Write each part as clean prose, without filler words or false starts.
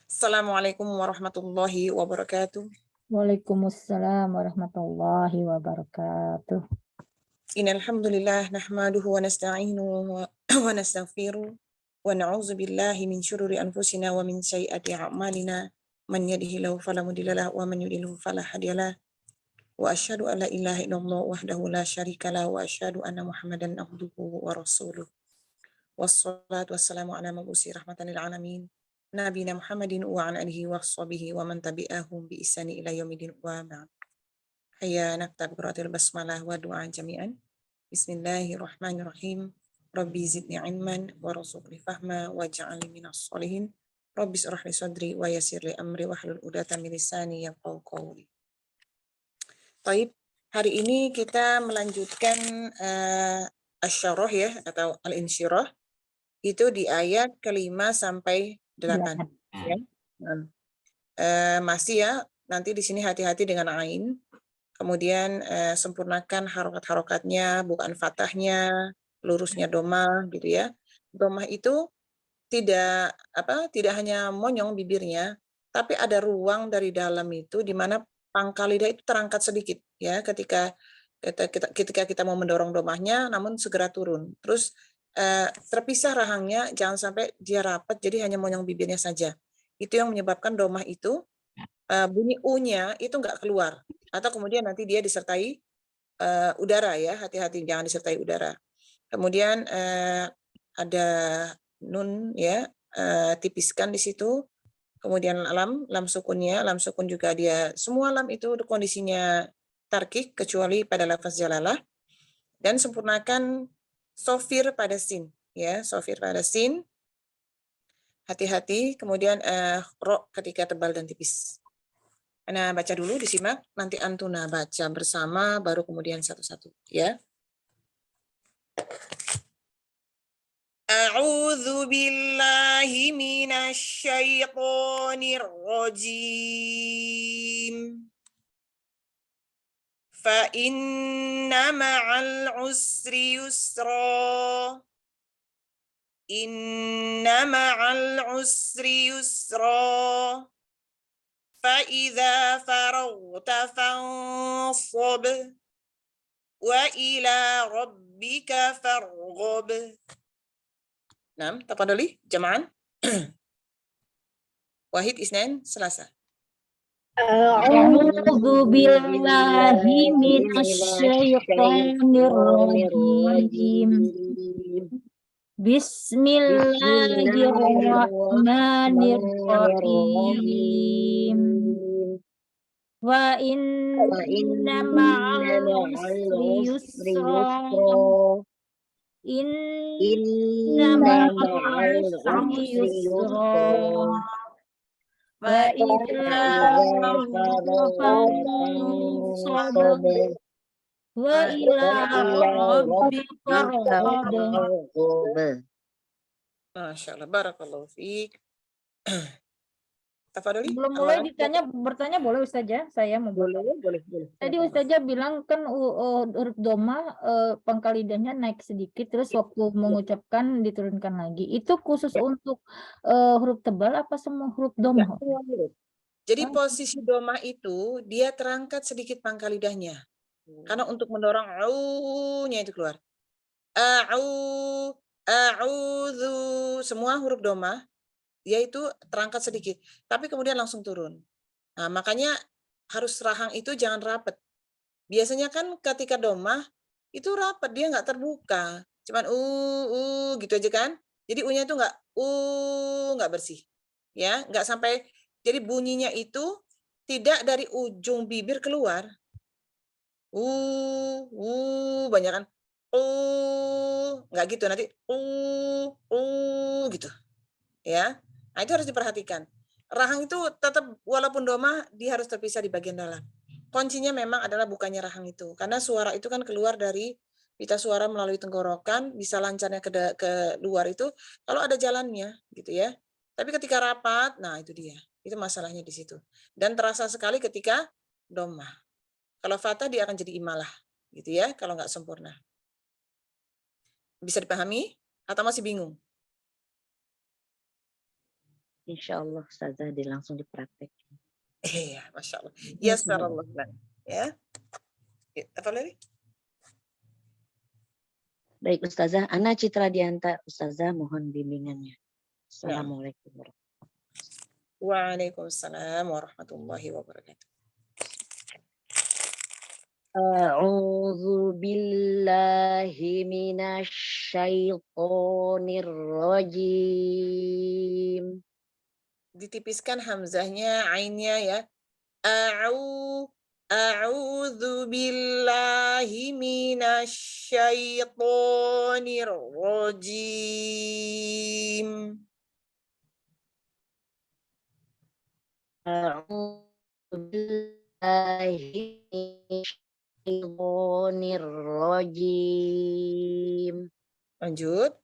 Assalamualaikum warahmatullahi wabarakatuh. Waalaikumsalam warahmatullahi wabarakatuh. Innal hamdalillah nahmaduhu wa nasta'inuhu wa nastaghfiruh wa na'udzu billahi min syururi anfusina wa min sayyiati a'malina. Man yahdihillahu fala mudilla lahu wa man yudlilhu fala hadiyalah. Wa asyhadu an la ilaha illallah wahdahu la syarika lahu wa asyhadu anna Muhammadan abduhu wa rasuluh. Wassalatu wassalamu ala mabusi rahmatan lil alamin. Nabiyina Muhammadin wa ala alihi wa sahbihi wa man tabi'ahum bi ihsani ila yaumil wa ba'd. Hayya nabda bi qiraatil basmalah wa du'a jami'an. Bismillahirrahmanirrahim. Rabbi zidni ilman wa rzuqni fahma waj'alni minas sholihin. Rabbi shrah li sadri wa yassir li amri wahlul 'uqdatam min lisani yafqahu qawli. Baik, hari ini kita melanjutkan asy-syarah ya atau al-insyirah itu di ayat ke-5 sampai 8 ya. Masih ya, nanti di sini hati-hati dengan ain. Kemudian sempurnakan harokat-harokatnya, bukan fathahnya, lurusnya domah gitu ya. Domah itu tidak hanya monyong bibirnya, tapi ada ruang dari dalam itu di mana pangkal lidah itu terangkat sedikit ya ketika kita mau mendorong domahnya, namun segera turun. Terus terpisah rahangnya, jangan sampai dia rapat jadi hanya monyong bibirnya saja. Itu yang menyebabkan domah itu bunyi u-nya itu nggak keluar, atau kemudian nanti dia disertai udara ya, hati-hati jangan disertai udara. Kemudian ada nun ya, tipiskan di situ. Kemudian lam sukunnya, lam sukun juga dia, semua lam itu kondisinya tarkik kecuali pada lafaz jalalah. Dan sempurnakan sofir pada sin ya, sofir pada sin. Hati-hati. Kemudian ro ketika tebal dan tipis. Ana baca dulu, disimak, nanti Antuna baca bersama, baru kemudian satu-satu ya. A'udzu billahi minasy syaithanir rajim. Fa inna ma'al usri yusra. Inna ma'al usri yusra. فَإِذَا فَرَغْتَ فَانصَبْ وَإِلَى رَبِّكَ فَارْغَب. Nah, tafadhali jama'an. Wahid, Isnain, Selasa. A'udzu billahi minasyaitonir rajim. Bismillahirrahmanirrahim. Wa inna ma'al usri yusra. Inna ma'al usri yusra. Wa idza fansab wa ila rabbika farghab. Masya Allah, barakallahu fiik. Tafadhali. Belum mulai bertanya boleh Ustazah? Saya mau Boleh. Tadi Ustazah bilang kan huruf doma pangkal lidahnya naik sedikit, terus waktu mengucapkan diturunkan lagi. Itu khusus untuk huruf tebal apa semua huruf doma? Jadi posisi domah itu dia terangkat sedikit pangkal lidahnya. Karena untuk mendorong au-nya itu keluar. A'udzu, semua huruf domah dia itu terangkat sedikit, tapi kemudian langsung turun. Nah, makanya harus rahang itu jangan rapat. Biasanya kan ketika domah itu rapat, dia nggak terbuka, cuman gitu aja kan. Jadi u-nya itu nggak bersih, ya, nggak sampai. Jadi bunyinya itu tidak dari ujung bibir keluar. Banyak kan. Nggak gitu, nanti gitu. Ya. Nah, itu harus diperhatikan. Rahang itu tetap walaupun domah dia harus terpisah di bagian dalam. Kuncinya memang adalah bukannya rahang itu, karena suara itu kan keluar dari pita suara melalui tenggorokan, bisa lancarnya ke luar itu kalau ada jalannya gitu ya. Tapi ketika rapat, nah itu dia. Itu masalahnya di situ. Dan terasa sekali ketika domah. Kalau fathah dia akan jadi imalah gitu ya, kalau nggak sempurna. Bisa dipahami atau masih bingung? Insya Allah Ustazah langsung dipraktekkan. Iya, Masya Allah. Ya, Yassarallah lana. Ya. Apa lagi? Baik Ustazah, Ana Citra Dianta Ustazah mohon bimbingannya. Assalamualaikum warahmatullahi Waalaikumsalam warahmatullahi wabarakatuh. A'udzu billahi minasy syaithanir rajim. Ditipiskan hamzahnya, ainnya ya. A'udzu billahi minasyaitonir rajim. A'udzu billahi minasy syaitonir rajim. Lanjut.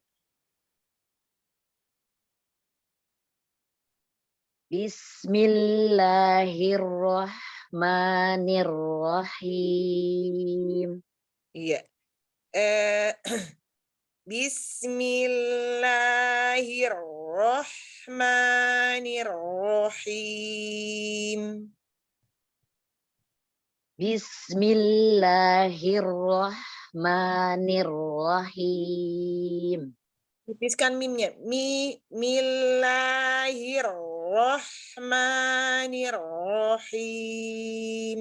Bismillahirrahmanirrahim. Iya. Bismillahirrahmanirrahim. Bismillahirrahmanirrahim. Tipiskan mimnya. Millahirrahmanirrahim.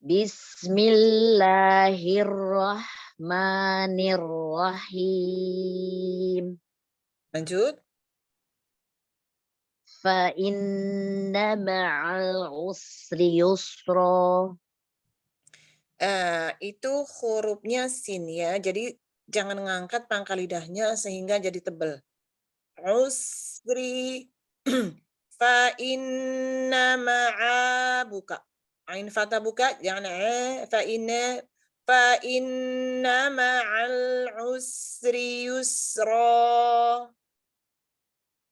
Bismillahirrahmanirrahim. Lanjut. Fa inna ma'al usri yusra. Itu hurufnya sin ya. Jadi jangan ngangkat pangkal lidahnya sehingga jadi tebal. Usri. Fa inna ma'a buka. Ain fatah buka, jangan fa inna ma'al usri yusra.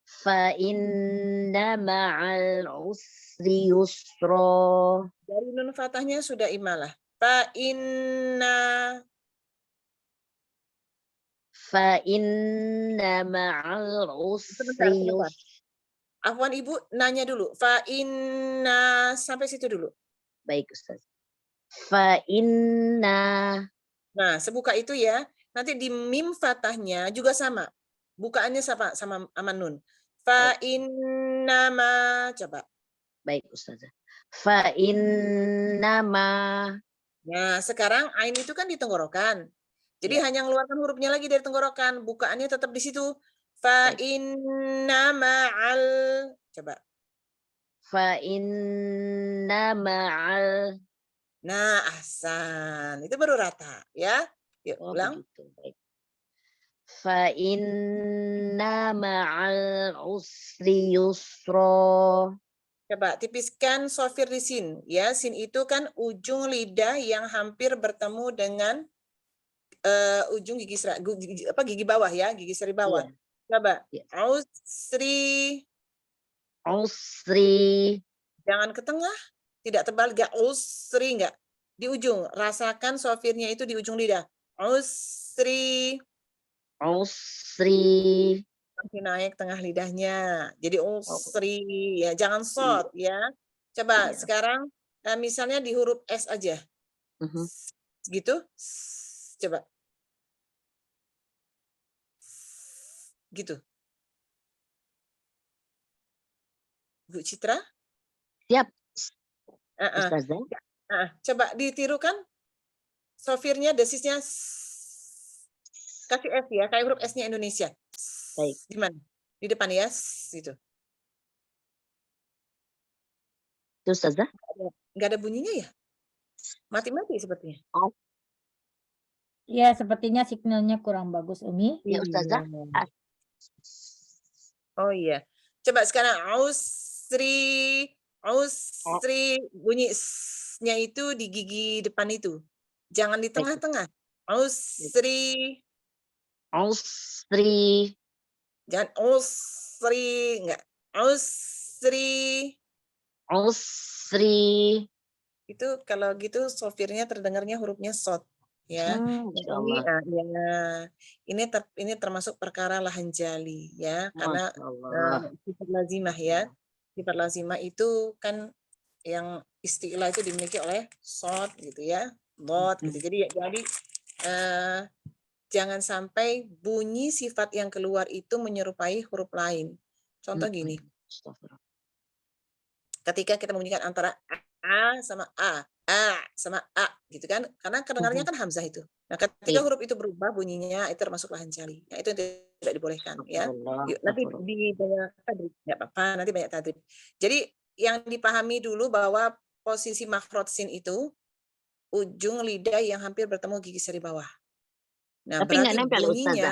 Fa inna ma'al usri yusra. Dari nun fatahnya sudah imalah. Fa inna ma'al usri yusra. Afwan Ibu, nanya dulu. Fa inna sampai situ dulu. Baik Ustaz. Fa inna. Nah, sebuka itu ya. Nanti di mim fatahnya juga sama. Bukaannya sama aman nun. Fa inna ma, coba. Baik Ustazah. Fa inna ma. Nah, sekarang ain itu kan di tenggorokan. Jadi hanya mengeluarkan hurufnya lagi dari tenggorokan. Bukaannya tetap di situ. Fa inna ma'al, coba. Fa inna ma'al. Nah, ahsan. Itu baru rata ya. Yuk, ulang. Baik. Fa inna ma'al usri yusra. Coba tipiskan sofir di sin. Ya, sin itu kan ujung lidah yang hampir bertemu dengan ujung gigi bawah ya, gigi seri bawah. Iya. Coba. Iya. Usri. Usri. Jangan ke tengah, tidak tebal, enggak usri, enggak. Di ujung, rasakan sofirnya itu di ujung lidah. Usri. Usri. Masih naik tengah lidahnya. Jadi usri ya, jangan short ya. Coba sekarang misalnya di huruf S aja. Gitu. Coba. Gitu. Bu Citra? Siap. Ustazah. Coba ditirukan sofirnya, desisnya kasih S ya, kayak huruf S-nya Indonesia. Baik. Di mana? Di depan ya, gitu. Itu Ustazah? Nggak ada bunyinya ya? Mati-mati sepertinya. Ya, sepertinya signalnya kurang bagus, Umi. Ya, Ustazah. Oh iya. Coba sekarang usri bunyi s-nya itu di gigi depan itu. Jangan di tengah-tengah. Usri. Jangan usri, enggak. Usri. Itu kalau gitu sofirnya terdengarnya hurufnya short. ya. Masya Ini Allah. ini termasuk perkara lahan jali ya, karena Masya Allah. sifat lazimah ya. Sifat lazimah itu kan yang istilah itu dimiliki oleh shod gitu ya, dot gitu. Jadi jangan sampai bunyi sifat yang keluar itu menyerupai huruf lain. Contoh gini, Astagfirullah. ketika kita membunyikan antara a sama a sama a gitu kan, karena kedengarannya kan hamzah itu. Nah, ketika Iya. huruf itu berubah bunyinya itu termasuk lahan jali. Nah, itu yang tidak dibolehkan ya. Astagfirullah. Yuk, nanti Astagfirullah. di banyak tadrib, nggak apa-apa, nanti banyak tadrib. Jadi yang dipahami dulu bahwa posisi makhraj sin itu ujung lidah yang hampir bertemu gigi seri bawah. Nah, Tapi nggak berarti nempel Ustazah. bunyinya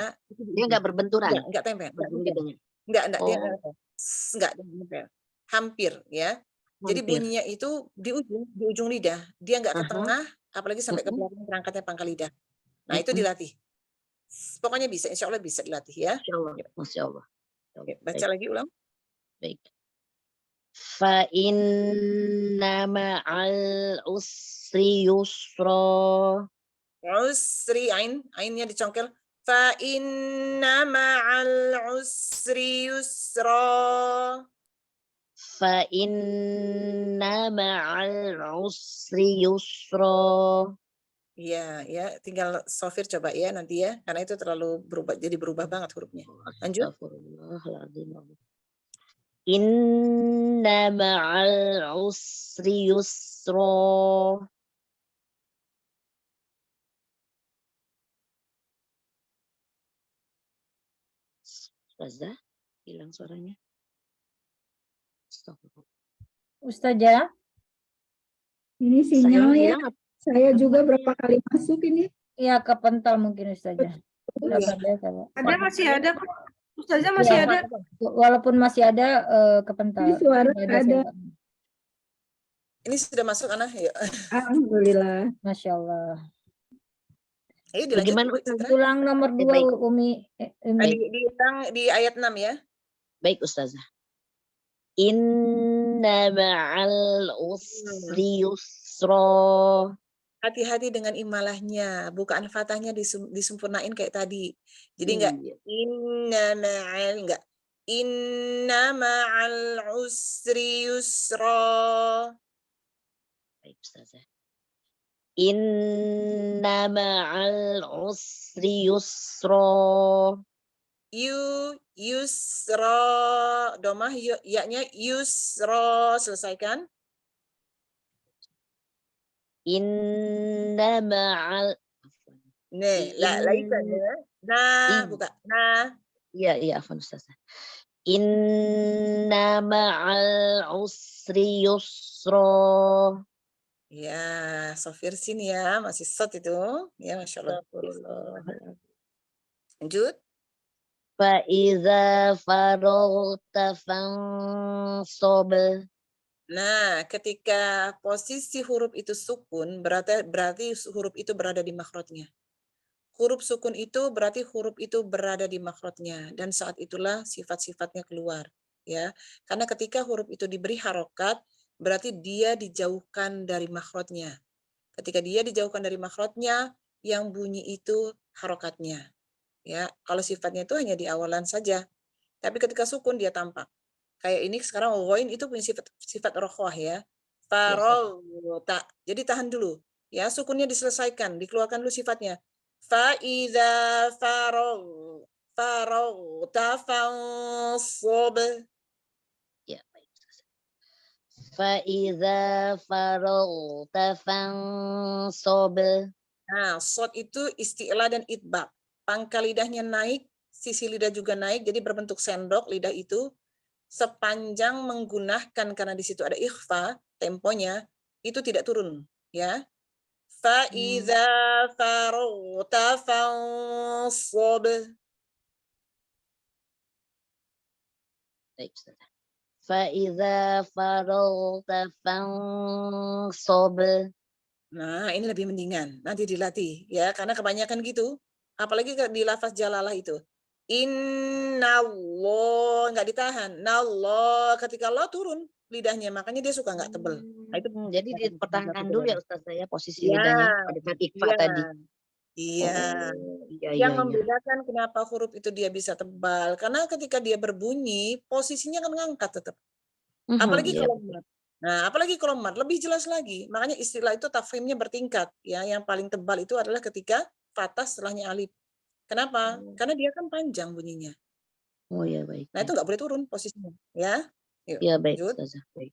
Dia nggak berbenturan. enggak tempel, Ujung lidahnya. enggak dia Oh, enggak tempel. Hampir ya. Jadi hampir. bunyinya itu di ujung lidah. Dia enggak ke Aha. tengah, apalagi sampai ke Mm-mm. belakang perangkatnya pangkal lidah. Nah, itu Mm-mm. dilatih. Pokoknya bisa, insya Allah bisa dilatih ya. Masya Allah. Masya Allah. Oke, baca Baik. lagi ulang. Baik. Fa inna ma'al usri yusra. Usri ainnya dicongkel. Fa inna ma'al usri yusra. Fa inna ma'al usri yusra. Iya, ya, tinggal Sofir coba ya nanti ya, karena itu terlalu berubah banget hurufnya. Lanjut. Astagfirullahaladzim. Inna ma'al usri yusra. Ustazah, hilang suaranya. Astagfirullah. Ustazah, Ini Saya sinyal ya. hilang apa? Saya juga berapa kali masuk ini. ya kepental mungkin Ustazah. Iya. Sabar ya, sabar. Ada masih ada kok. Ustazah masih Ya, ada. walaupun masih ada kepental. Ini suara Nggak ada. suara. Ini sudah masuk Ana, ya. Alhamdulillah. Masya Allah. Ayo dilanjut Bagaimana, Bu Ustazah? Citra. Ulang nomor 2 baik. Umi. Diulang di ayat 6 ya. Baik Ustazah. Inna ma'al usri yusra. Hati-hati dengan imalahnya, bukaan fathahnya disempurnain kayak tadi. Jadi enggak Iya. enggak. Inna ma'al usri yusra. Baik Ustazah. Inna ma'al usri yusra. Yusra, domah ya-nya yusra, selesaikan. Inna ma'al. Nih, laisa ya. Nah, buka. Nah, Iya, afwan Ustazah. Inna ma'al usri yusra. ya, Sofir sini ya, masih shot itu. Ya, Masya Allah. Lanjut. Fa'iza faragta fansob. Nah, ketika posisi huruf itu sukun, berarti huruf itu berada di makhrajnya. Huruf sukun itu berarti huruf itu berada di makhrajnya, dan saat itulah sifat-sifatnya keluar. Ya, karena ketika huruf itu diberi harokat, berarti dia dijauhkan dari makhrajnya. Ketika dia dijauhkan dari makhrajnya, yang bunyi itu harokatnya. Ya, kalau sifatnya itu hanya di awalan saja. Tapi ketika sukun dia tampak. Kayak ini sekarang ghain itu punya sifat rokhwah ya. Farauta. Jadi tahan dulu. Ya, sukunnya diselesaikan, dikeluarkan dulu sifatnya. Fa idza farauta fansab. Ya, baik. Fa'iza faragta fansob. Nah, shod itu isti'la dan itbaq. Pangkal lidahnya naik, sisi lidah juga naik, jadi berbentuk sendok lidah itu sepanjang menggunakan, karena di situ ada ikhfa, temponya itu tidak turun, ya. Fa idza faragta fansab. Baik, Ustazah. Fa'iza faragta fansob. Nah, ini lebih mendingan. Nanti dilatih ya, karena kebanyakan gitu. Apalagi di lafaz jalalah itu. Inna Allah, nggak ditahan. Nallah, ketika Allah turun lidahnya, makanya dia suka nggak tebel. Nah, itu Jadi dipertahankan dulu ya Ustazah ya posisi Ya, lidahnya pada saat ikhfa iya. tadi. Iya. Oh, iya, Yang iya, iya. membedakan kenapa huruf itu dia bisa tebal, karena ketika dia berbunyi, posisinya kan ngangkat tetap. Apalagi Iya, kalau betul. mat. Nah, apalagi kalau mat, lebih jelas lagi. Makanya istilah itu tafkhimnya bertingkat. Ya, yang paling tebal itu adalah ketika fathah setelahnya alif. Kenapa? Karena dia kan panjang bunyinya. Oh, ya, baik, Nah, itu baik. nggak boleh turun posisinya. Ya, yuk Ya, baik, lanjut. Ustazah. Baik.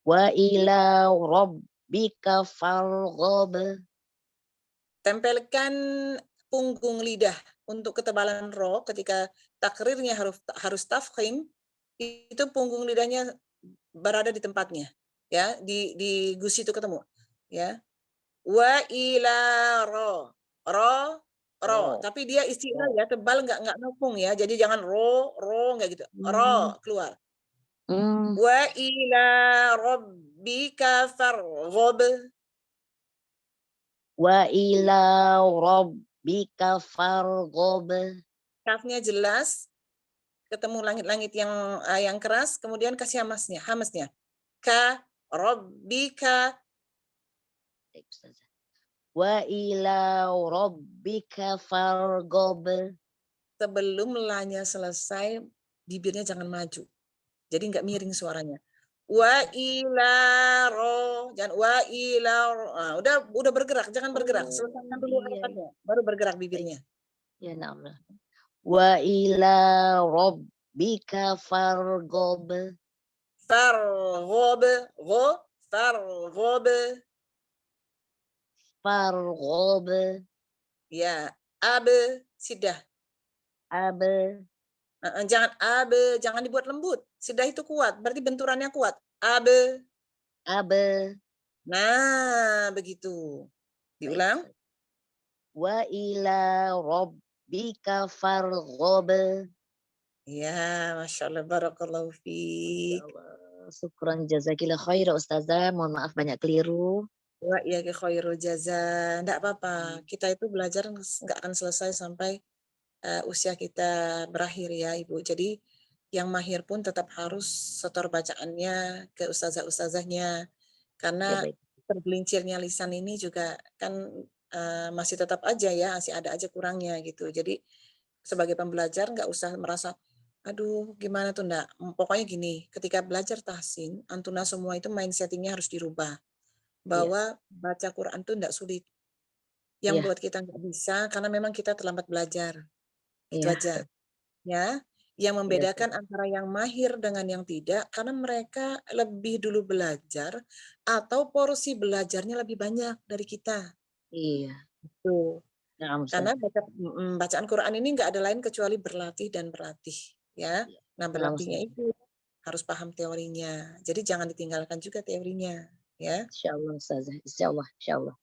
Wa ila rabbika farghab. Tempelkan punggung lidah untuk ketebalan ro ketika takrirnya harus tafkhim, itu punggung lidahnya berada di tempatnya, ya, di gusi itu ketemu, ya. Wa ila ro, Oh, tapi dia istilah oh. ya, tebal nggak nopung ya, jadi jangan ro nggak gitu, ro keluar. Hmm. Wa ila rabbika farghab, Wa ila rabbika farghab. kafnya jelas, ketemu langit-langit yang keras, kemudian kasih hamasnya. Ka rabbika, Baik, Ustazah. Wa ila rabbika farghab. sebelum lanya selesai, bibirnya jangan maju. Jadi nggak miring suaranya. Wa ila jangan wa ila Nah, udah bergerak, jangan bergerak. Selesaikan dulu Iya, iya. harokatnya, baru bergerak Baik. bibirnya. Ya, na'am. Wa ila rabbika farghab. Farghab, farghab. Farghab. Ya, sidah. Ab. Jangan dibuat lembut. Sidah itu kuat, berarti benturannya kuat. Abe. Ab. Nah, begitu. Baik, Diulang. Ustazah. Wa ila rabbika farghab. Ya, Masya Allah, barakallahu Masya fiik. Allah. Syukran jazakillah khair Ustazah. Mohon maaf banyak keliru. Wa iyaki khairul jaza. Enggak apa-apa. Kita itu belajar nggak akan selesai sampai usia kita berakhir ya, Ibu. Jadi yang mahir pun tetap harus setor bacaannya ke ustazah-ustazahnya. Ya, Karena baik. tergelincirnya lisan ini juga kan masih tetap aja ya, masih ada aja kurangnya gitu. Jadi sebagai pembelajar nggak usah merasa, aduh gimana tuh enggak. Pokoknya gini, ketika belajar tahsin, antuna semua itu mindsettingnya harus dirubah. Iya. Bahwa baca Quran tuh enggak sulit. Yang Iya. buat kita nggak bisa, karena memang kita terlambat belajar. Itu Iya. aja. Ya, yang Iya, membedakan Ustazah. antara yang mahir dengan yang tidak, karena mereka lebih dulu belajar atau porsi belajarnya lebih banyak dari kita. Iya. Tuh. Na'am, Karena Ustazah. bacaan Quran ini nggak ada lain kecuali berlatih dan berlatih, ya. Iya. Nah, Na'am, berlatihnya Ustazah. itu harus paham teorinya. Jadi jangan ditinggalkan juga teorinya, ya. Insyaallah, Ustazah. Insyaallah, insyaallah.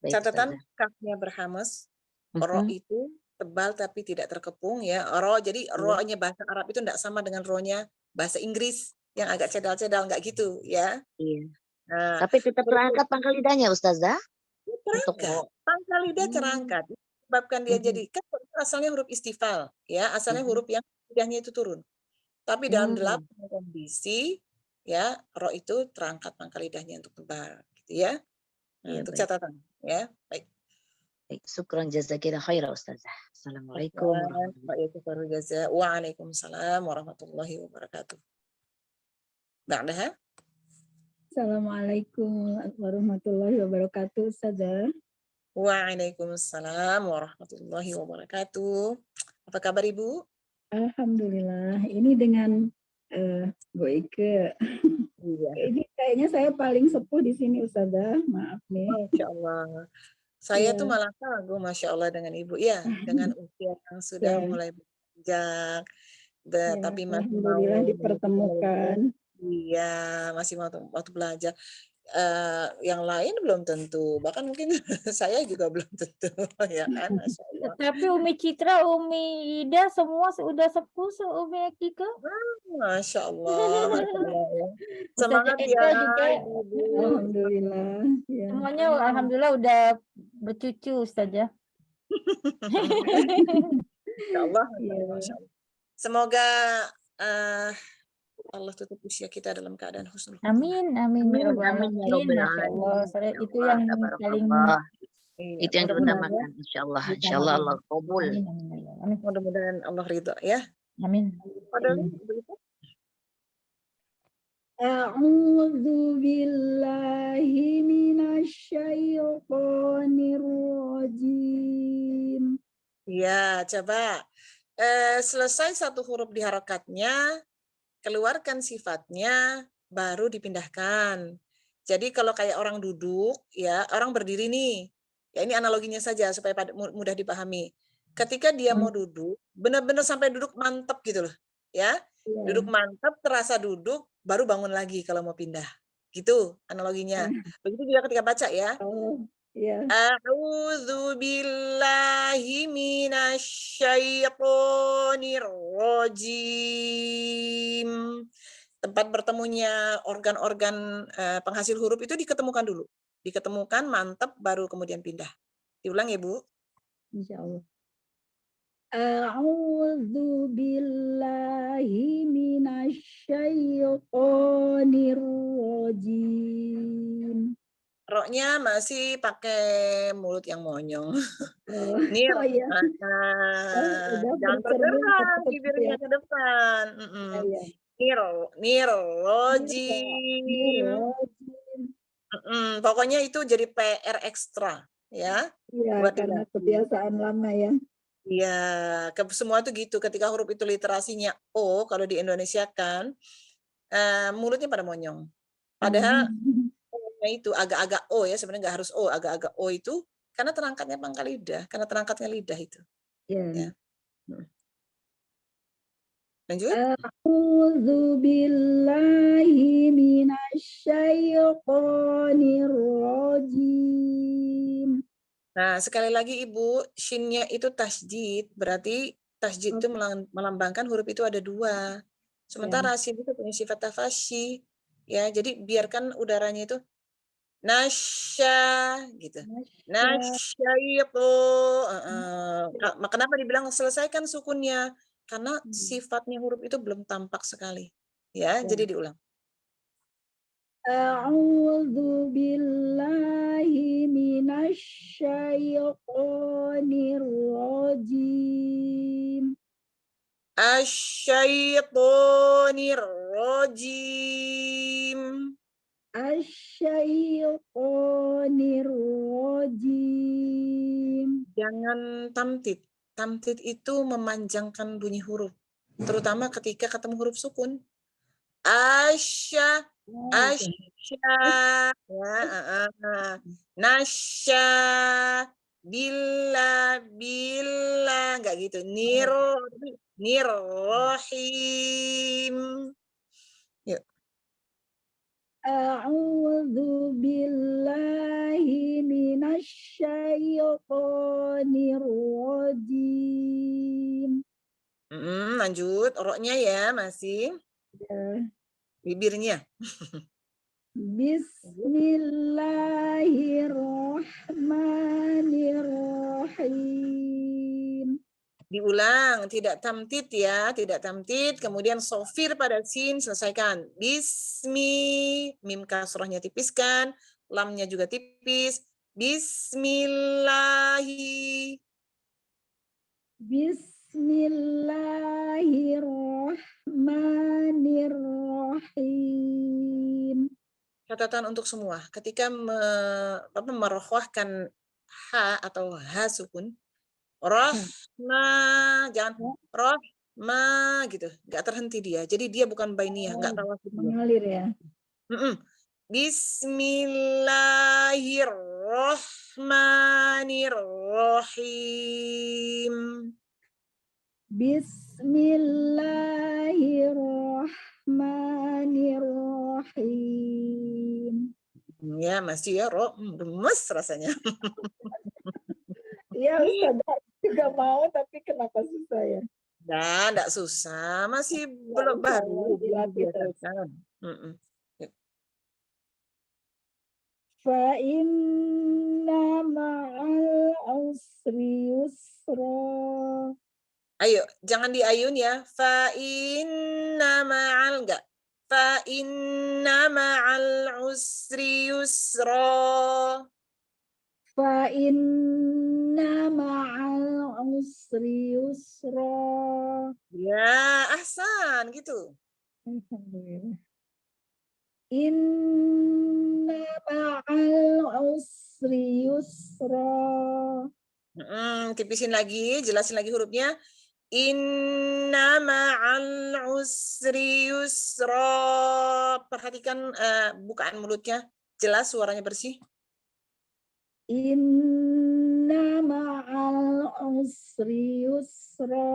Baik, Catatan Ustazah. kafnya berhamas, ro Mhm. itu tebal tapi tidak terkepung ya. Ro, jadi Iya. ro-nya bahasa Arab itu enggak sama dengan ro-nya bahasa Inggris yang agak cedal-cedal, enggak gitu ya. Iya. Nah, Tapi tetap huruf terangkat pangkal lidahnya, Ustazah? Untuk terangkat, ro. pangkal lidah Hmm. terangkat. Sebabkan dia Mhm. jadi kan asalnya huruf istifal ya, asalnya Mhm. huruf yang lidahnya itu turun. Tapi dalam Hmm. 8 kondisi ya, ro itu terangkat pangkal lidahnya untuk tebal gitu ya. Nah, Iya, untuk baik. catatan ya. Baik. Baik. Syukran jazakillah khair Ustazah. Assalamualaikum warahmatullahi Waalaikumsalam warahmatullahi wabarakatuh. Ba'daha? Assalamualaikum warahmatullahi wabarakatuh, Ustazah. Waalaikumsalam warahmatullahi wabarakatuh. Apa kabar Ibu? Alhamdulillah. Ini dengan Bu Ike. Iya. Ini kayaknya saya paling sepuh di sini, Ustazah. Maaf nih. Masya Allah. Saya tuh Iya. malah kagum Masya Allah dengan Ibu. Ya, dengan usia yang sudah Ya, mulai beranjak, ya, tapi masih alhamdulillah mau dipertemukan. Iya, masih mau waktu belajar. Yang lain belum tentu, bahkan mungkin saya juga belum tentu, ya kan, Masya Allah. Tapi Umi Citra, Umi Ida semua sudah sepuh, Umi Akika. Masya Allah, Masya Allah ya. Ustazah Semangat ya, Eka juga Ibu. Alhamdulillah. Ya. semuanya alhamdulillah udah bercucu Ustazah. Masya Allah, Masya Iya. Allah, Masya Allah. Semoga Allah tutup usia kita dalam keadaan husnul khotimah. Amin, amin, ya Amin, Rabbal amin ya Alamin. Rabbal Masya Allah, Alamin. Ya itu Allah, yang paling tabarakallah. Iya, Itu yang mudah-mudahan diutamakan, insyaallah. Diutamakan. Insyaallah Allah qabul. Amin, amin, ya Allah. Amin. mudah-mudahan Allah ridho ya. Amin. Padahal begitu. A'udzu billahi minasyaitonir rajim. Ya, coba selesai satu huruf di harokatnya, keluarkan sifatnya, baru dipindahkan. Jadi kalau kayak orang duduk, ya orang berdiri nih, ya ini analoginya saja supaya mudah dipahami. Ketika dia mau duduk, benar-benar sampai duduk mantap gitu loh, ya. Ya. Duduk mantap, terasa duduk, baru bangun lagi kalau mau pindah. Gitu analoginya. Begitu juga ketika baca ya. Oh, ya. A'udzu billahi minasyaitonir rajim. Tempat bertemunya organ-organ penghasil huruf itu diketemukan dulu. Diketemukan, mantap, baru kemudian pindah. Diulang ya, Bu. Insyaallah. A'udzu billahi minasyaitonir rajim. Roknya masih pakai mulut yang monyong. Oh, Nir, oh ya. Udah jangan bercermin bergerak tetap bibirnya ya. ke depan. Ya. Nir, rojim. Nirrajim. Pokoknya itu jadi PR ekstra, ya. Iya, Buat karena dilatih. kebiasaan lama ya. Iya, semua itu gitu. Ketika huruf itu literasinya O, kalau di Indonesia kan, mulutnya pada monyong. Padahal itu agak-agak O ya, sebenarnya nggak harus O, agak-agak O itu karena terangkatnya pangkal lidah, karena terangkatnya lidah itu. Ya. Ya. Lanjut. A'udzu billahi minasyaitonir rajim. Nah, sekali lagi Ibu, shinnya itu tasjid, berarti tasjid itu melambangkan huruf itu ada dua. Sementara sin itu punya sifat tafashi. Ya, jadi biarkan udaranya itu nasya gitu. Nasyaitu. Kenapa dibilang selesaikan sukunnya? Karena sifatnya huruf itu belum tampak sekali. Ya, jadi diulang. A'udzu billahi minasyaitonir rajim. Asyaitonir rajim. Asyaitonir rajim. Jangan tamtid. Tamtid itu memanjangkan bunyi huruf. Terutama ketika ketemu huruf sukun. Asya, asya, ya, nasya, bila, enggak gitu. Nirrohim. Yuk. A'udzu billahi minasyaitonir rajim. Lanjut, roknya ya masih. Bibirnya. Bismillahirrahmanirrahim. Diulang, tidak tamtid ya, tidak tamtid. Kemudian sofir pada sin, selesaikan. Bismi, mim kasrohnya tipiskan, lamnya juga tipis. Bismillahi. Bismillahirrahmanirrahim. Catatan untuk semua, ketika merohwahkan ha atau ha sukun, rohma, jangan rohma gitu, nggak terhenti dia. Jadi dia bukan bainiyah, nggak tahu Mengalir ya. Bismillahirrahmanirrahim. Bismillahirrahmanirrahim. Ya masih ya, gemes rasanya. Iya Ustazah juga mau tapi kenapa susah ya? Nah, enggak susah, masih belum baru dibiasakan. Fa inna ma'al usri yusra. Ayo, jangan diayun ya. Fa inna ma'al enggak. Fa inna ma'al usri yusra. Fa inna ma'al usri yusra. Ya, ahsan gitu. Alhamdulillah. Inna ma'al usri yusra. Tipisin lagi, jelasin lagi hurufnya. Inna ma'al usri yusra. Perhatikan bukaan mulutnya. Jelas suaranya bersih. Inna ma'al usri yusra.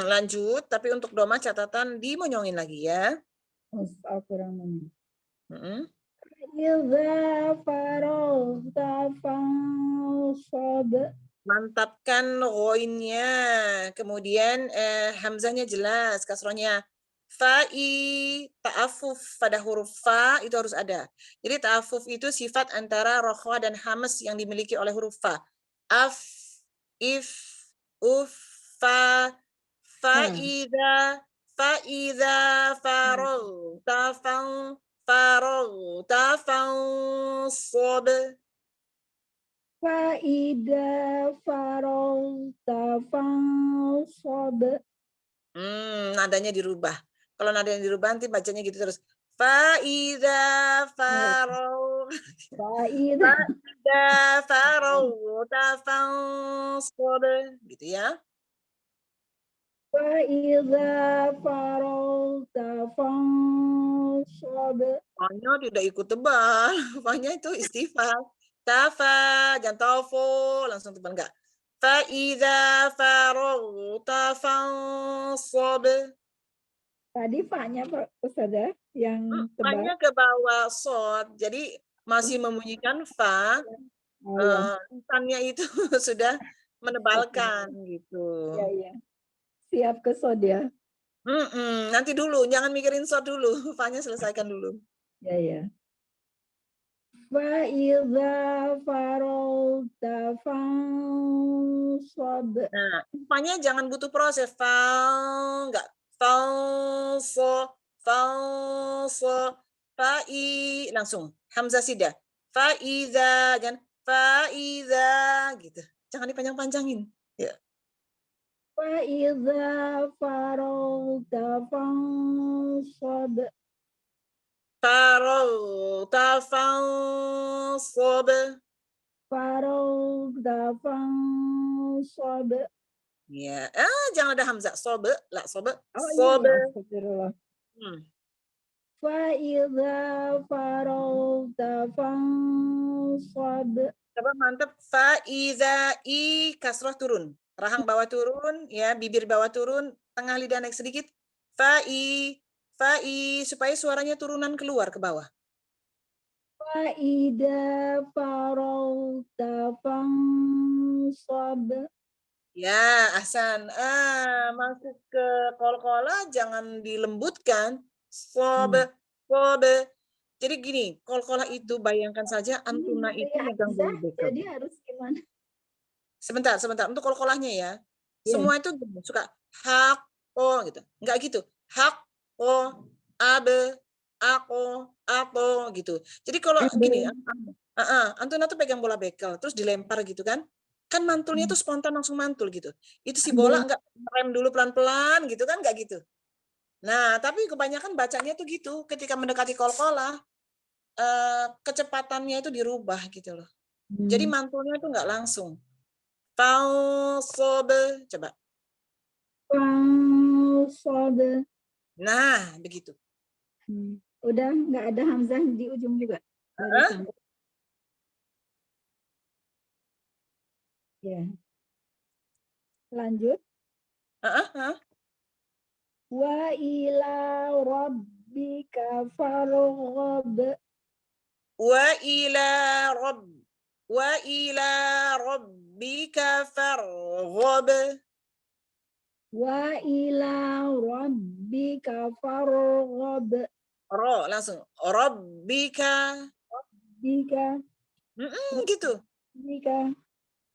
Lanjut, tapi untuk doma catatan dimonyongin lagi ya. Astagfirullahaladzim. Mm-mm. Idza faragta fansab. Mantapkan ghoinnya. Kemudian hamzahnya jelas, kasrohnya. Fa'i, ta'afuf pada huruf fa itu harus ada. Jadi ta'afuf itu sifat antara rokhwa dan hamas yang dimiliki oleh huruf fa. Af, if, uf, fa, fa'idha, fa'idha, farol, tafang, farol, tafang, sob. Fa'ida faragta fansab. Nadanya dirubah. Kalau nadanya dirubah nanti bacanya gitu terus. Fa'idha farau. Fa'ida Fa'idha farau tafansab. Gitu ya. fa'ida faragta fansab. Fanya tidak ikut tebal. Fanya itu istighfar. Tafa, jangan tafo. Langsung tebal enggak. Fa'idha farau tafansab. Tadi fa-nya Ustazah yang tebal. Fanya ke bawah sod. Jadi masih membunyikan fa. Oh ya. Lisannya itu sudah menebalkan gitu. Ya, ya. Siap ke sod ya. Nanti dulu, jangan mikirin sod dulu. Fa-nya selesaikan dulu. Ya, ya. Fa'idza faragta fansab. Nah, fa-nya jangan butuh proses. Fa, enggak. Fa, so, fa'i, langsung. Hamzah sidah. Fa'iza, jangan fa'iza, gitu. Jangan dipanjang-panjangin. Ya. Fa'idza faragta fansab. Faragta fansab. Faragta fansab. Ya, jangan ada hamzah. Sobe, lah sobe, Oh sobe. iya, astagfirullah. Hmm. Fa'idza faragta fansab. Coba mantep. Faiza i kasroh turun. Rahang bawah turun, ya, bibir bawah turun, tengah lidah naik sedikit. Fa'i, supaya suaranya turunan keluar ke bawah. Fa'idza faragta fansab. Ya, Ahsan. Masuk ke kol-kola jangan dilembutkan. Sobe, sobe. Jadi gini, kol-kola itu bayangkan saja antuna itu megang Hamzah, bulu bekel. jadi harus gimana? Sebentar. Untuk kol-kolahnya ya. Iya. Semua itu suka hak, oh gitu. Enggak gitu. Hak, oh, abe, ako, apo gitu. Jadi kalau gini, antuna tuh pegang bola bekel, terus dilempar gitu kan. Kan mantulnya tuh spontan langsung mantul gitu. Itu si bola enggak rem dulu pelan-pelan gitu kan, enggak gitu. Nah, tapi kebanyakan bacanya tuh gitu. Ketika mendekati kol-kolah, kecepatannya itu dirubah gitu loh. Jadi mantulnya tuh enggak langsung. Falsobe, coba. Fansab. Nah, begitu. Udah nggak ada hamzah di ujung juga. Barusan. Ya. Lanjut. Wa ila rabbika farghab. Wa ila rabbika farghab. Wa ila rabbika farghab. Ro langsung. Rabbika. Bika. Gitu. Bika.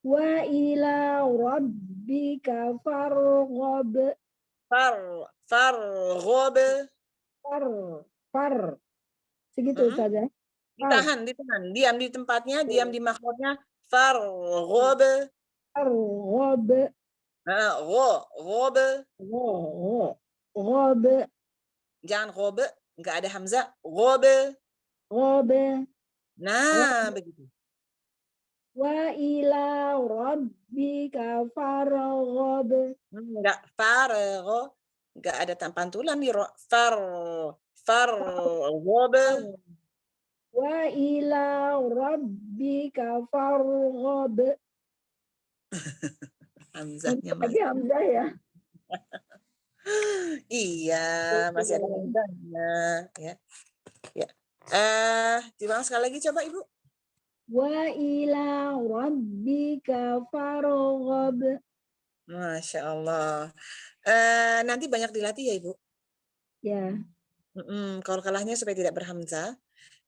Wa ila rabbika farghab. Farghab. Far. Segitu saja. Ditahan, diam di tempatnya, diam di makhrajnya. Farghab. أرغب Ghab. غاب Jangan ghab, nggak ada hamzah. Ghab. غاب Nah, begitu. وإلى ربك فارغب Nggak faragho, nggak ada pantulan di ro. Farghab. وإلى ربك فارغب. Hamzahnya Lagi hamzah ya. Iya, masih ada hamzahnya. Ya. Ya. Diulang sekali lagi coba Ibu. وإلى ربك فارغب. Masya Allah. Nanti banyak dilatih ya Ibu. Ya. Kalau kalahnya supaya tidak berhamzah.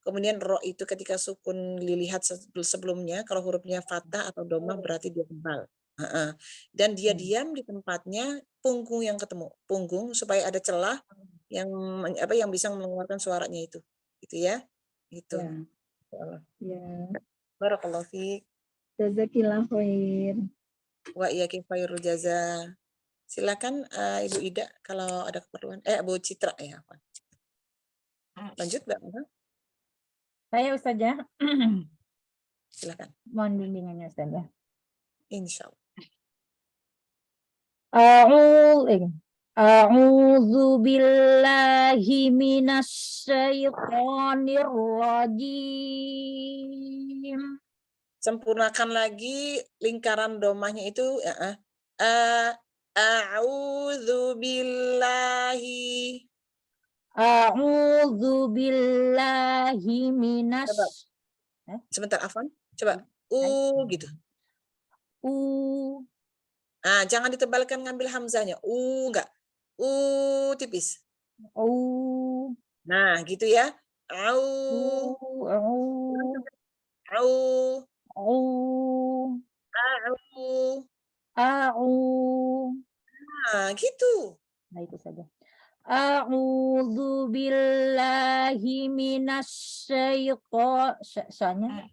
Kemudian ro itu ketika sukun dilihat sebelumnya, kalau hurufnya fathah atau domah berarti dia tebal. Dan dia diam di tempatnya, punggung yang ketemu, punggung supaya ada celah yang yang bisa mengeluarkan suaranya itu, gitu ya, gitu. Ya. Barakallahu fiik. Jazakillah khair. Wa iyyakum khairul jaza. Silakan Ibu Ida kalau ada keperluan. Bu Citra ya. Lanjut Mbak. Saya Ustazah. Silakan. Mohon bimbingannya Ustazah. Insyaallah. A'udzu billahi minasyaitonir rajim. Sempurnakan lagi lingkaran domahnya itu. A'udzu billahi. A'udzu billahi Sebentar, Afwan. Coba. Gitu. Jangan ditebalkan ngambil hamzahnya. Enggak. Tipis. Nah, gitu ya. Au. Nah, gitu. Nah, itu saja. A'udzu billahi minasyaitonir.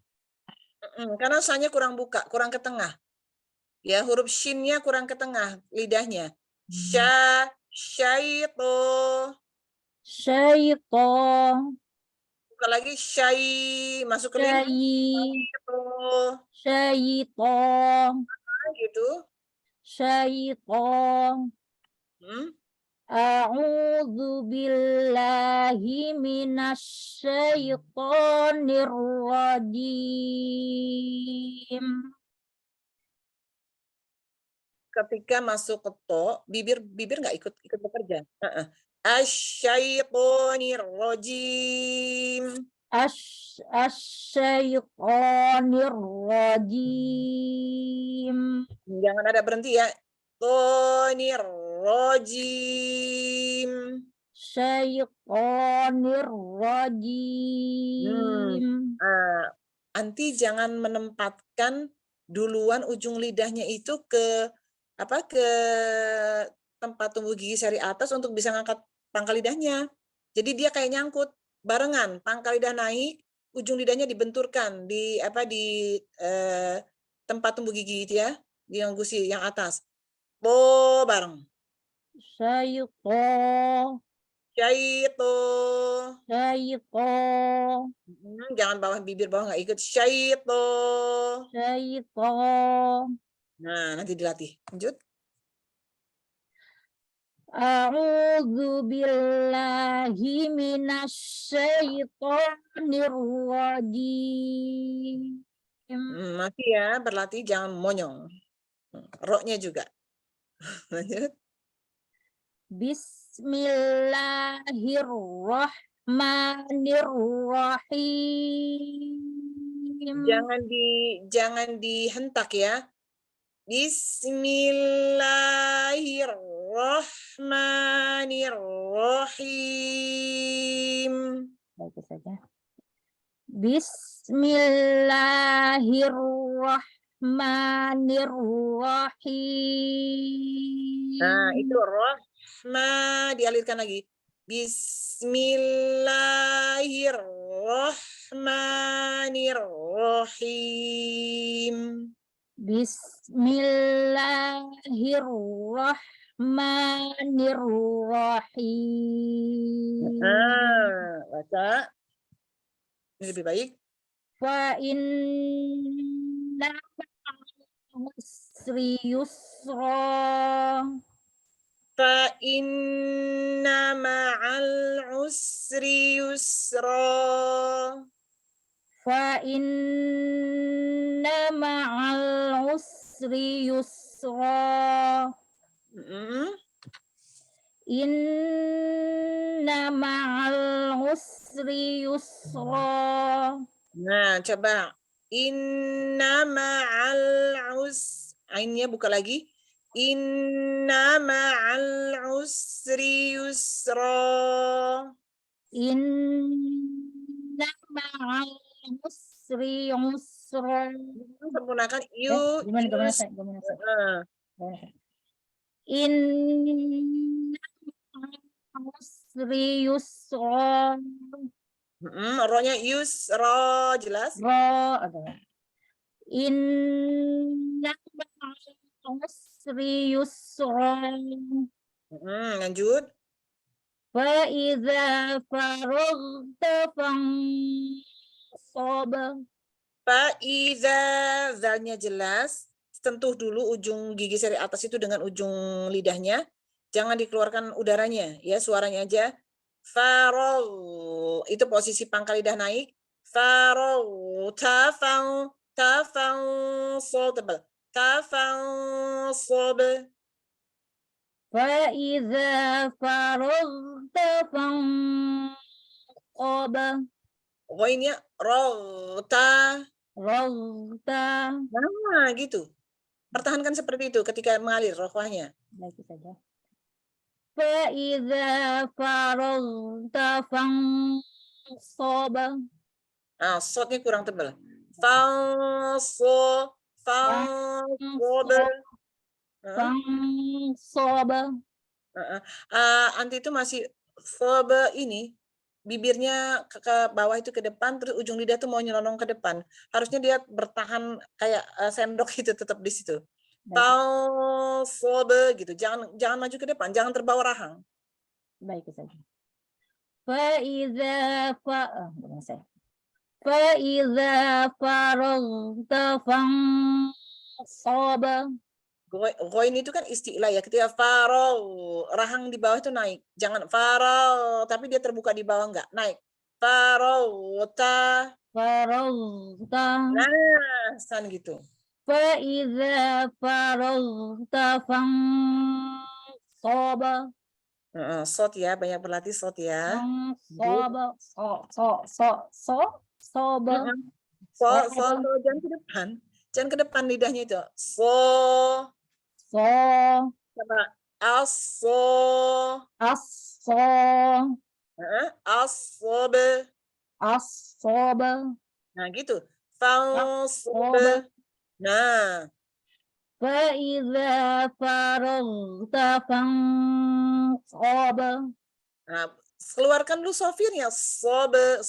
Karena sanya kurang buka, kurang ke tengah. Ya, huruf shinnya kurang ke tengah lidahnya. Syaiton. Buka lagi masuk ke Syaiton. Gitu. Syaiton. A'udzu billahi minasyaitonir rajim. Ketika masuk ke to, bibir nggak ikut bekerja. Asyaitonir rajim. Asyaitonir rajim. Jangan ada berhenti ya. Tonir rajim. Syaitonir rajim. Anti jangan menempatkan duluan ujung lidahnya itu ke tempat tumbuh gigi seri atas untuk bisa ngangkat pangkal lidahnya. Jadi dia kayak nyangkut barengan, pangkal lidah naik, ujung lidahnya dibenturkan di tempat tumbuh gigi itu ya, di yang gusi yang atas. Bareng. Syaiton. Jangan bibir bawah nggak ikut. Syaiton. Nah, nanti dilatih. Lanjut. A'udzu billahi minasyaitonir rajim. Masih ya, berlatih jangan monyong. Roknya juga. Lanjut. Bismillahirrahmanirrahim. Jangan dihentak ya. Bismillahirrahmanirrahim. Baik saja. Bismillahirrahmanirrahim. Nah, itu rahma dialirkan lagi. Bismillahirrahmanirrahim. Bismillahirrahmanirrahim. Bismillahirrahmanirrahim. Baca. Ini lebih baik. Fa inna usri yusra. Fa inna ma'al usri yusra. Fa inna ma'al usri yusra. Inna ma'al usri yusra. Nah, coba. Inna ma'al ainnya buka lagi. Inna ma'al usri yusra. Inna ma'al usri yusra. Sempurnakan Gimana saya? Inna ma'al usri yusra. Rohnya yusra, jelas. Inna ma'al usri yusra. Lanjut. Fa idza faragta fansab. Faiza, zalnya jelas. Sentuh dulu ujung gigi seri atas itu dengan ujung lidahnya. Jangan dikeluarkan udaranya, ya suaranya aja. Farol, itu posisi pangkal lidah naik. Farol, tafang, sol tebal. Tafang, sob. Fa idza faragta fansab. Pokoknya rota. Ragta. Nah, gitu. Pertahankan seperti itu ketika mengalir rohnya. Baik saja. Fa idza faragta fansab. Nah, shotnya kurang tebal. Fansol. Fansab. Anti itu masih sobe ini. Bibirnya ke bawah itu ke depan, terus ujung lidah tuh mau nyelonong ke depan. Harusnya dia bertahan kayak sendok itu tetap di situ. Sobe gitu. Jangan maju ke depan, jangan terbawa rahang. Baik saja. Fa idza faragta fansab. Goin itu kan istilah ya. Ketika farol, rahang di bawah itu naik. Jangan farol, tapi dia terbuka di bawah enggak naik. Farolta. Faragta. Nah, san gitu. Fa idza faragta fansab. Sot ya, banyak berlatih sot ya. Fansab. Soba. So, jangan ke depan. Jangan ke depan lidahnya itu. So. Coba. Aso. Aso. Asobe. Asoba. Nah, gitu. Falsobe. Nah. Fa idza faragta fansab. Nah, keluarkan dulu sofirnya. Sobe,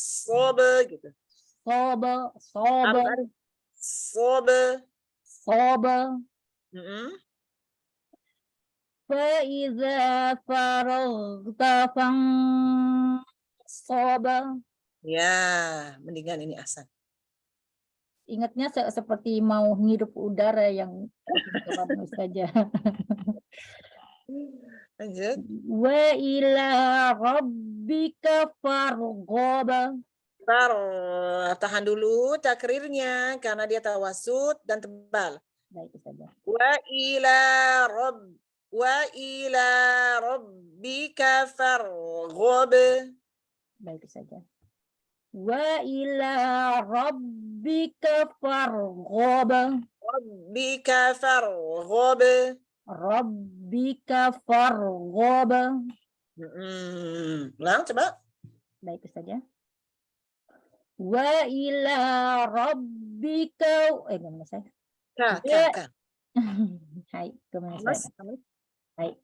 gitu. Soba. Sobe. Fa idza faragta fansab. Ya, mendingan ini asan. Ingatnya seperti mau ngirup udara yang bagus saja. Lanjut. Wa ila rabbika farghab. Tahan dulu takrirnya karena dia tawasud dan tebal. Baik saja. Wa ila rabbika farghab. Baik saja. Wa ila rabbika farghab. Rabbika farghab. Rabbika farghab. Ulang coba. Baik saja. Wa ila rabbika gimana saya? Ka. Hai, gimana Mas, saya? Hai.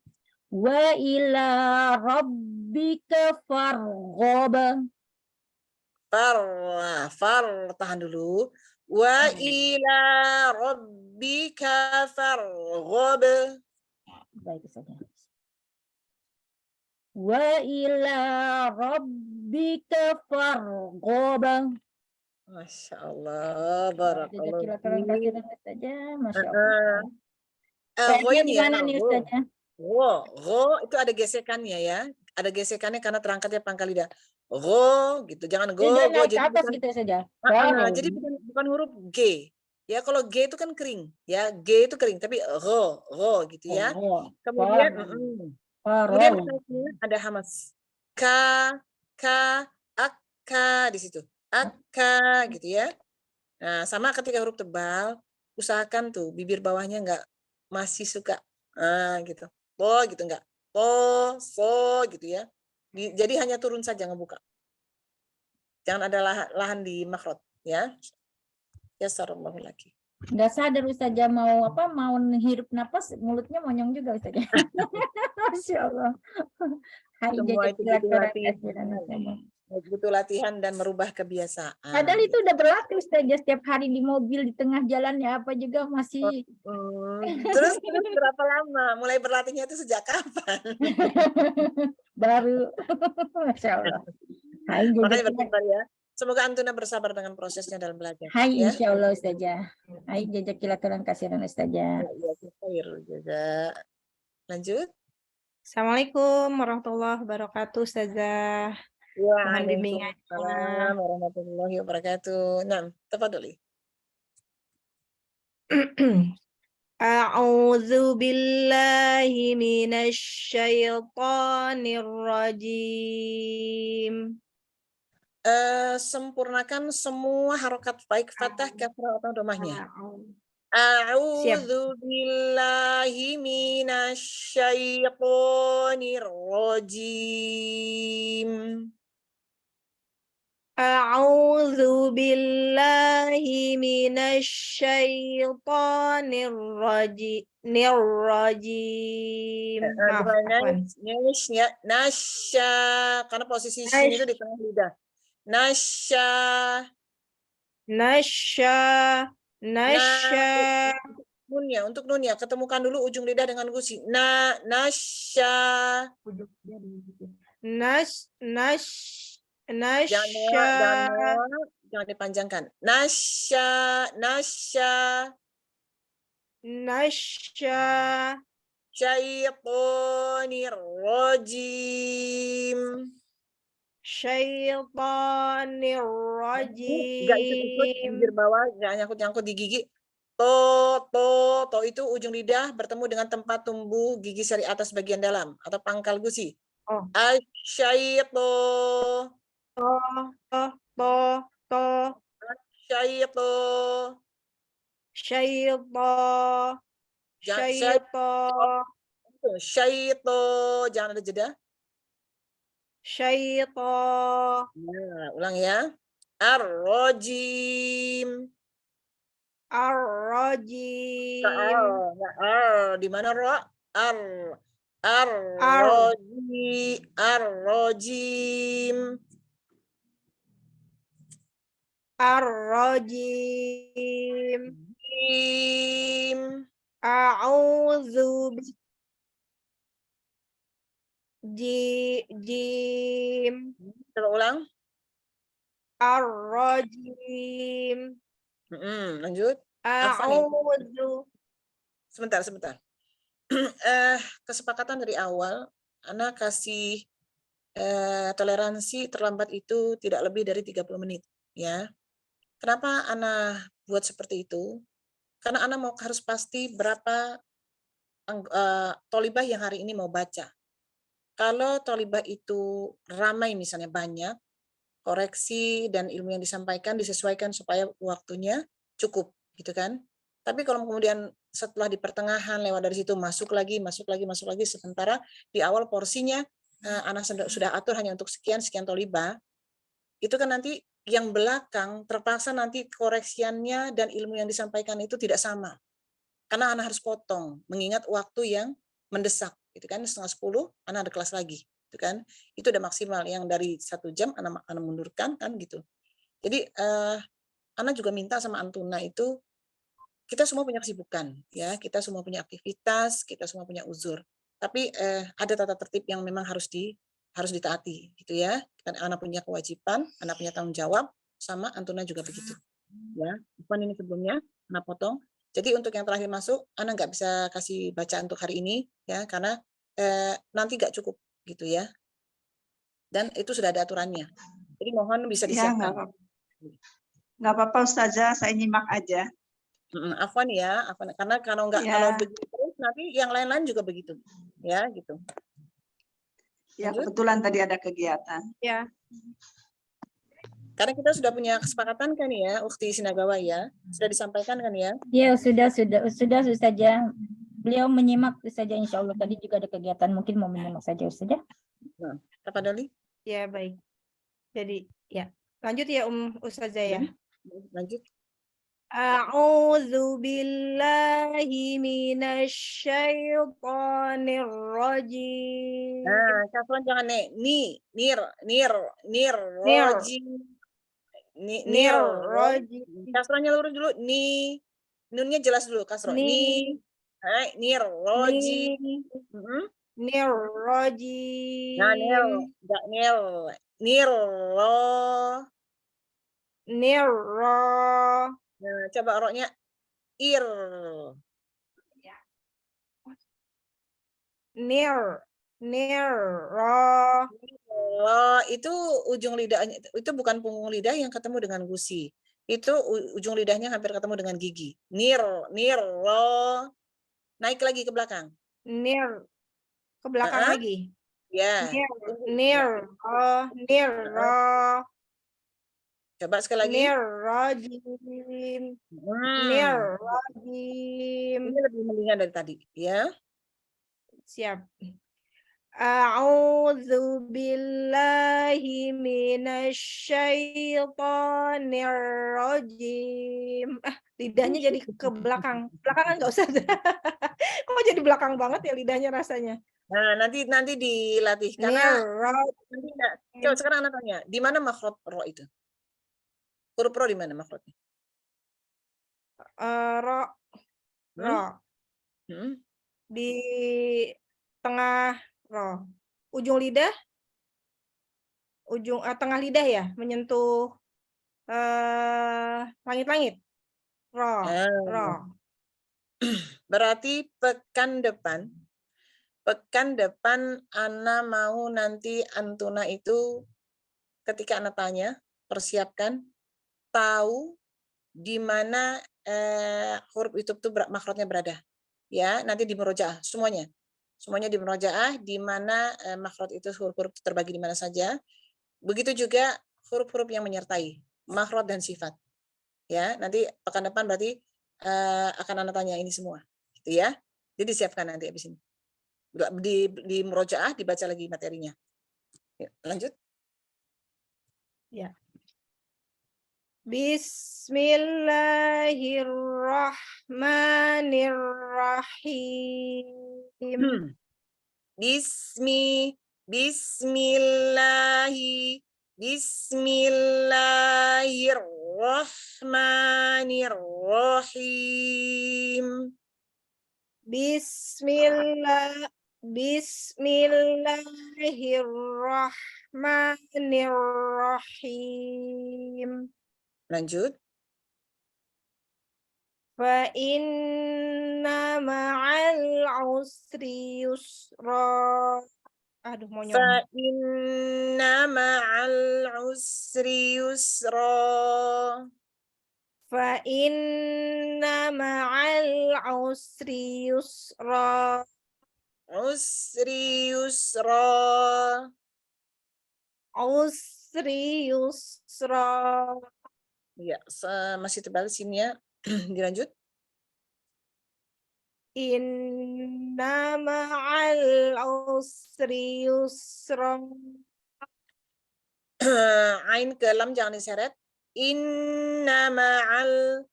Wa ila rabbika farghab. tahan dulu. Wa ila rabbika farghab. Baik saja. Wa ila rabbika farghab. Masya Allah, barakallahu Jazakillah fiik. khairan saja, Masya Allah. Gho Kayaknya ini di ya, mana nih gho. Ustazah? Gho itu ada gesekannya ya. Ada gesekannya karena terangkatnya pangkal lidah. Gho gitu, jangan Dia go. naik ke Jadi atas bukan, gitu saja. jadi bukan huruf G. Ya kalau G itu kan kering, ya G itu kering, tapi gho gitu ya. Kemudian, kemudian ada hamas. Ka, akka di situ. Akka gitu ya. Nah, sama ketika huruf tebal, usahakan tuh bibir bawahnya enggak masih suka gitu. Gitu enggak. So gitu ya. Jadi hanya turun saja ngebuka. Jangan ada lahan di makhraj ya. Ya sarallahu laki. Nggak sadar Ustazah mau hirup napas, mulutnya monyong juga Ustazah. Masya Allah. Hai Semua itu jazakillah butuh khairan latihan. kasiran, Ustazah. Butuh latihan dan merubah kebiasaan. Padahal itu udah berlatih Ustazah, setiap hari di mobil, di tengah jalannya apa juga masih. Terus berapa lama? Mulai berlatihnya itu sejak kapan? Baru. Masya Allah. Hai Makanya jazakillah. bersabar ya. Semoga Antuna bersabar dengan prosesnya dalam belajar. Hai Ya. insya Allah Ustazah. Hai jazakillah khairan kasiran Ustazah. Lanjut. Assalamualaikum warahmatullahi wabarakatuh, Ustazah. Mohon bimbingannya. Waalaikumsalam warahmatullahi wabarakatuh. Nah, tafadhali. A'udzu billahi minasy syaithanir rajim. Sempurnakan semua harokat baik fathah, kasrah atau domahnya. Siap. A'udzu billahi minasy syaithanir rajim. A'udzu billahi minasy syaithanir rajim. Nasya, karena posisi shin itu di tengah lidah. Nasya. Untuk nunnya, ketemukan dulu ujung lidah dengan gusi. Nasya. Jangan dipanjangkan. Nasya. Syaitonir rajim. Enggak ikut-ikut di bibir bawah, enggak nyangkut-nyangkut di gigi. To itu ujung lidah bertemu dengan tempat tumbuh gigi seri atas bagian dalam atau pangkal gusi. Asyaiton. Syaiton. Jangan ada jeda. Syaiton. Nah, ulang ya. Ar-rajim. Di mana ro? Ar-rajim. A'udzu jim. Coba ulang. Ar-rajim. Lanjut. A'udzu. Sebentar. Kesepakatan dari awal, Ana kasih toleransi terlambat itu tidak lebih dari 30 menit. Ya. Kenapa Ana buat seperti itu? Karena Ana harus pasti berapa tolibah yang hari ini mau baca. Kalau tolibah itu ramai misalnya banyak, koreksi dan ilmu yang disampaikan disesuaikan supaya waktunya cukup, gitu kan? Tapi kalau kemudian setelah di pertengahan lewat dari situ masuk lagi, sementara di awal porsinya Ana sudah atur hanya untuk sekian tolibah, itu kan nanti yang belakang terpaksa nanti koreksiannya dan ilmu yang disampaikan itu tidak sama. Karena Ana harus potong, mengingat waktu yang mendesak, gitu kan, 9:30 Ana ada kelas lagi, gitu kan. Itu udah maksimal, yang dari 1 jam Ana mundurkan kan gitu. Jadi Ana juga minta sama Antuna itu, kita semua punya kesibukan, ya, kita semua punya aktivitas, kita semua punya uzur. Tapi ada tata tertib yang memang harus ditaati, gitu ya. Ana punya kewajiban, Ana punya tanggung jawab, sama Antuna juga begitu. Ya, ini sebelumnya Ana potong. Jadi untuk yang terakhir masuk, Ana nggak bisa kasih bacaan untuk hari ini, ya, karena nanti nggak cukup, gitu ya. Dan itu sudah ada aturannya. Jadi mohon bisa Ya, disiapkan. nggak apa-apa Ustazah, saya nyimak aja. Afwan ya, afwan. Karena kalau nggak, Ya. kalau begitu terus nanti yang lain-lain juga begitu, ya, gitu. Ya, Lanjut. kebetulan tadi ada kegiatan. Ya. Karena kita sudah punya kesepakatan kan ya, Ukti Sinagawa ya, sudah disampaikan kan ya. Ya, sudah Ustazah. Beliau menyimak saja, insya Allah. Tadi juga ada kegiatan, mungkin mau menyimak saja Ustazah. Nah, apa Doli? Ya, baik. Jadi, ya. Lanjut ya, Ustazah ya. Lanjut. A'udzu billahi minasyaitonir rajim. Nah, Kafron jangan nir, rojim. Nir rajim. Kasrohnya lurus dulu, nunnya jelas dulu, kasroh. Nir rojim. Nir rajim. Nah, enggak nir ro. Nir ro. Nah, coba roknya ir. Nir ro. Lo itu ujung lidahnya, itu bukan punggung lidah yang ketemu dengan gusi. Itu ujung lidahnya hampir ketemu dengan gigi. Nir lo. Naik lagi ke belakang. Nir ke belakang lagi. Ya. Nir ro. Coba sekali lagi. Nir rajim. Nir rajim. Ini lebih mendingan dari tadi, ya. Siap. A'udzu billahi minasyaitonir rajim. Lidahnya jadi ke belakang. Belakangan nggak usah. Kok jadi belakang banget ya lidahnya rasanya. Nah, nanti dilatih karena nanti enggak. Coba sekarang Anda tanya, di mana makhraj ro itu? Huruf ro di mana makhrajnya? Ro. Di tengah ro. Ujung lidah? Tengah lidah ya, menyentuh langit-langit. Ro. Berarti pekan depan Ana mau nanti Antuna itu ketika Ana tanya, persiapkan tahu di mana huruf itu tuh makhrajnya berada. Ya, nanti di murojaah semuanya. Semuanya di murojaah di mana makhraj itu huruf-huruf terbagi di mana saja. Begitu juga huruf-huruf yang menyertai makhraj dan sifat. Ya, nanti pekan depan berarti akan Ana tanya ini semua. Gitu ya. Jadi siapkan nanti habis ini. Di murojaah dibaca lagi materinya. Yuk, lanjut. Ya. Bismillahirrahmanirrahim. Bismillahirrahmanirrahim. Bismillahirrahmanirrahim. Lanjut. Fa inna ma'al usri yusra. Aduh, mau nyoba. Fa inna ma'al usri yusra. Fa inna ma'al usri yusra. Usri yusra. Usri yusra. Ya, masih tebal sini ya. Dilanjut. Inna ma'al usri yusra. Ain ke lam jangan diseret. Inna ma'al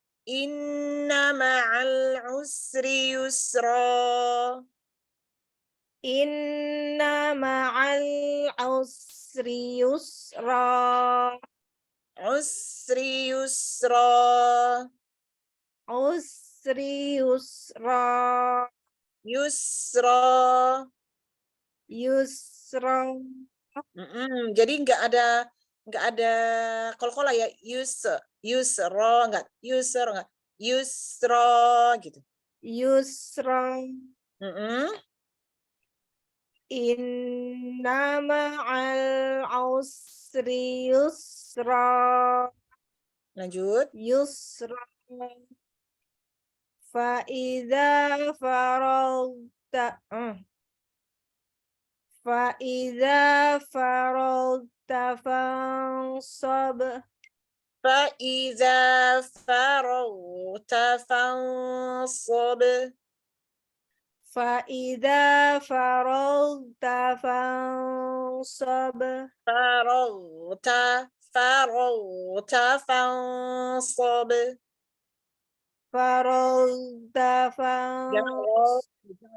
usri yusra. Inna ma'al usri yusra. Usri yusra. Usri yusra. Yusra. Yusra. Jadi nggak ada kol-kola ya, yusra nggak, yusra gitu. Yusra. Mm-mm. Inna ma'al usri yusra. Lanjut. Yusra. Fa'idha faragta. Fa'idha faragta fansab. Fa'iza faragta fansab. Fa'idha faragta fansab. Faragta fansab. Faragta Jangan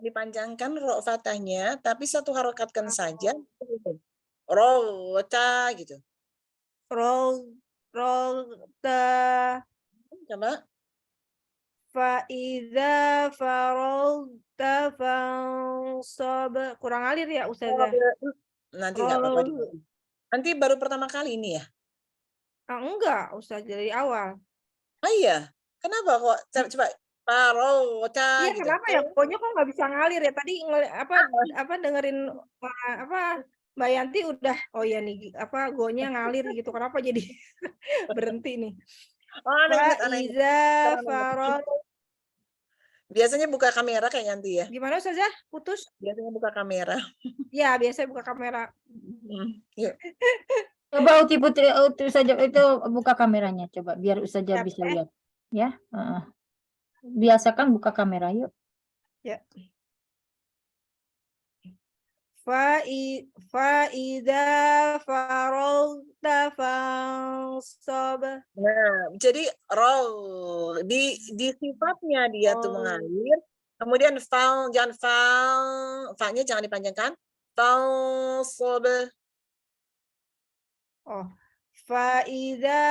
dipanjangkan ro fathahnya, tapi satu harokatkan saja. Rota gitu. Rogta. Coba. Fa'idha faragta fansab. Kurang alir ya Ustazah? Nanti nggak apa-apa. Nanti baru pertama kali ini ya? Enggak, Ustazah dari awal. Ah iya, kenapa kok? Coba farota Iya, gitu. kenapa ya? Pokoknya kok nggak bisa ngalir ya. Tadi apa dengerin apa Mbak Yanti udah, oh ya nih apa gonya ngalir gitu. Kenapa jadi berhenti nih? Oh, aneh ingat. Faiza farol. Biasanya buka kamera kayak Yanti ya? Gimana Ustazah? Putus? Biasanya buka kamera. Ya, biasanya buka kamera. Yuk. Coba Uti Putri Uti saja itu buka kameranya coba biar saja Siap, bisa lihat ya. Biasakan buka kamera yuk. Ya. Faiza farolta fansab. Nah, jadi roll di sifatnya dia tuh mengalir. Kemudian jangan fa-nya jangan dipanjangkan. Fansab. Oh, faiza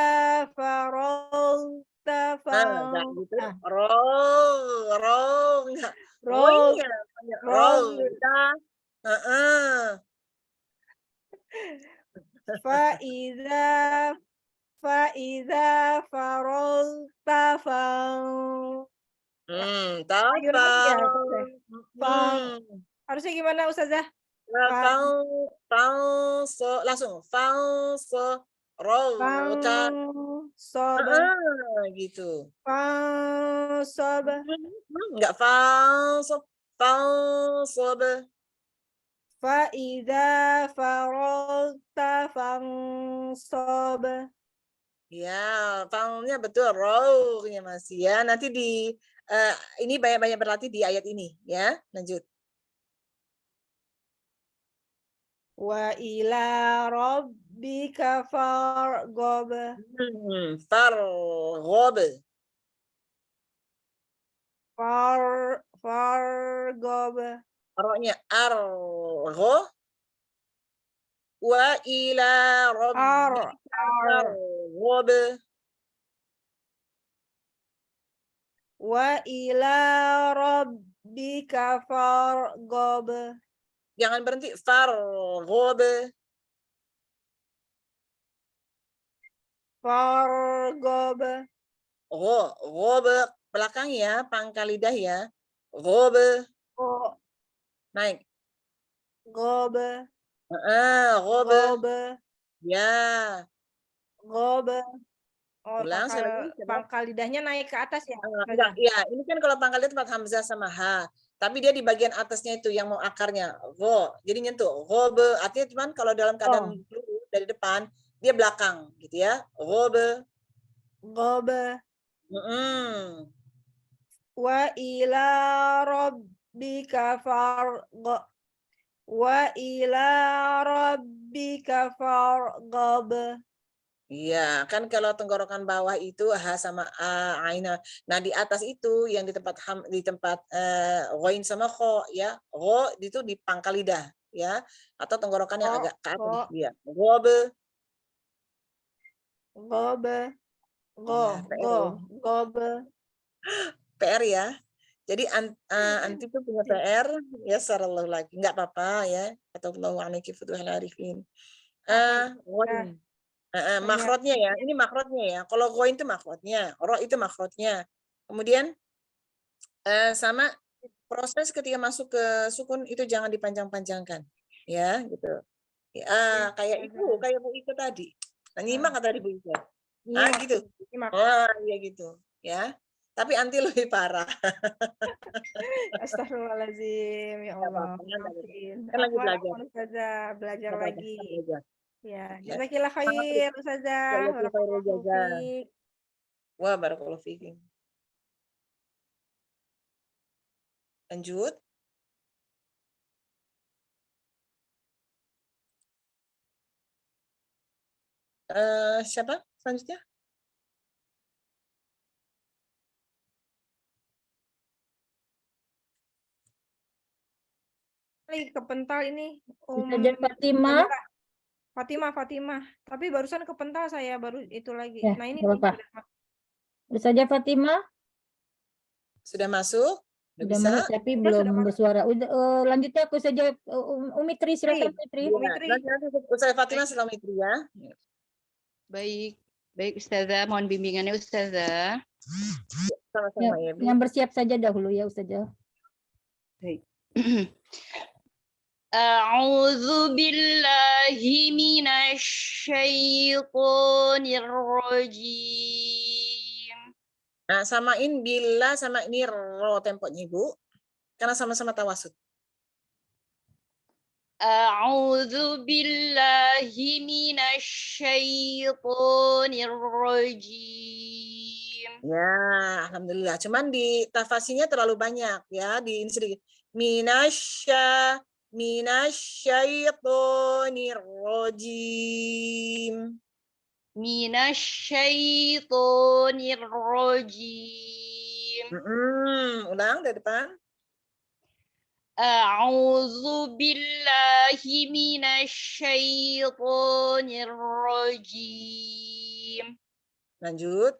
farolta Enggak gitu. Roll enggak. Roll. Roll. Faiza farolta harusnya gimana Ustazah? Langsung rota gitu. Enggak Faiza farolta fansab. Ya, fangnya betul, row-nya masih ya. Nanti ini banyak-banyak berlatih di ayat ini ya. Lanjut. Wa ila rabbika farghab. Farghab. Farghab. Roknya argho. Wa ila rabbika farghab. Wa ila rabbika farghab. Jangan berhenti. Farghab. Farghab. Ghab belakang ya, pangkal lidah ya. Ghab. Naik. Ghab. Ghab. Ya. Ghab. Oh, Ulang pangkal lidahnya naik ke atas ya? Enggak, ya, ini kan kalau pangkal lidah tempat hamzah sama ha. Tapi dia di bagian atasnya itu yang mau akarnya. Go. Jadi nyentuh. Ghobe. Artinya cuman kalau dalam keadaan dari depan, dia belakang gitu ya. Ghobe. Ghobe. Wa ila rabbika farghab. Wa ila rabbika farghab. Iya, kan kalau tenggorokan bawah itu ha sama a, aina. Nah, di atas itu yang di tempat ghain sama kho ya. Gho itu di pangkal lidah ya, atau tenggorokan yang agak ke atas dia. Ghobe. gobe, Iya, PR ya. gobe. PR ya. Jadi anti itu punya PR, ya sarallahu lagi. Enggak apa-apa ya. Kataullahu alaiki futuhal arifin. Ghain. Makrotnya ya. Ini makrotnya ya. Kalau ghain itu makrotnya, ro itu makrotnya. Kemudian sama proses ketika masuk ke sukun itu jangan dipanjang-panjangkan. Ya, gitu. Kayak Bu Ika tadi. Nah, nyimak kata tadi Bu Ika. Gitu. Oh, iya gitu. Ya. Tapi anti lebih parah. Astagfirullahaladzim, ya Allah. Kan lagi belajar. Ustazah, belajar lagi. Belajar. Ya, jazakillah khair Ustazah. Jazakallahu khairan jazaa. Fiik. Wah, barakallahu fiikum. Lanjut. Siapa selanjutnya? Lagi kepental ini. Ustazah Fatimah. Fatimah. Tapi barusan kepental saya baru itu lagi. Ya, Nah ini nggak apa-apa. Ustazah Fatimah Sudah masuk? Udah sudah bisa? masuk tapi belum bersuara. Udah, lanjutnya aku saja Umi Tri, silakan Umi Tri. Nanti Ustazah Fatimah selama itu ya. Baik, Ustazah. Mohon bimbingannya Ustazah. Sama-sama ya, Bu. Yang bersiap saja dahulu ya Ustazah. Baik. A'udzu billahi minasyaitonir rajim. Nah, samain bila sama ini ro temponya, Bu. Karena sama-sama tawasud. A'udzu billahi minasyaitonir rajim. Ya, alhamdulillah. Cuman di tafasinya terlalu banyak ya, di ini sedikit. Minasyaitonir rajim. Minasyaitonir rajim. Ulang dari depan. A'udzu billahi minasyaitonir rajim. Lanjut.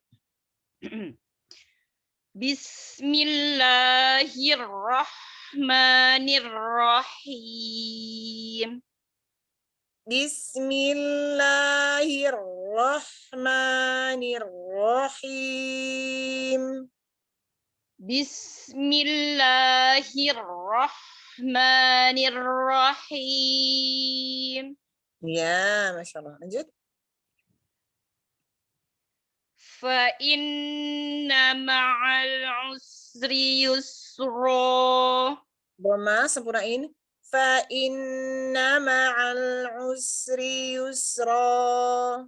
Bismillahirrahmanirrahim. Bismillahirrahmanirrahim. Bismillahirrahmanirrahim. Ya, Masya Allah. Lanjut. Fa inna ma'al usri yusra. Doma, sempurnain. Fa inna ma'al usri yusra.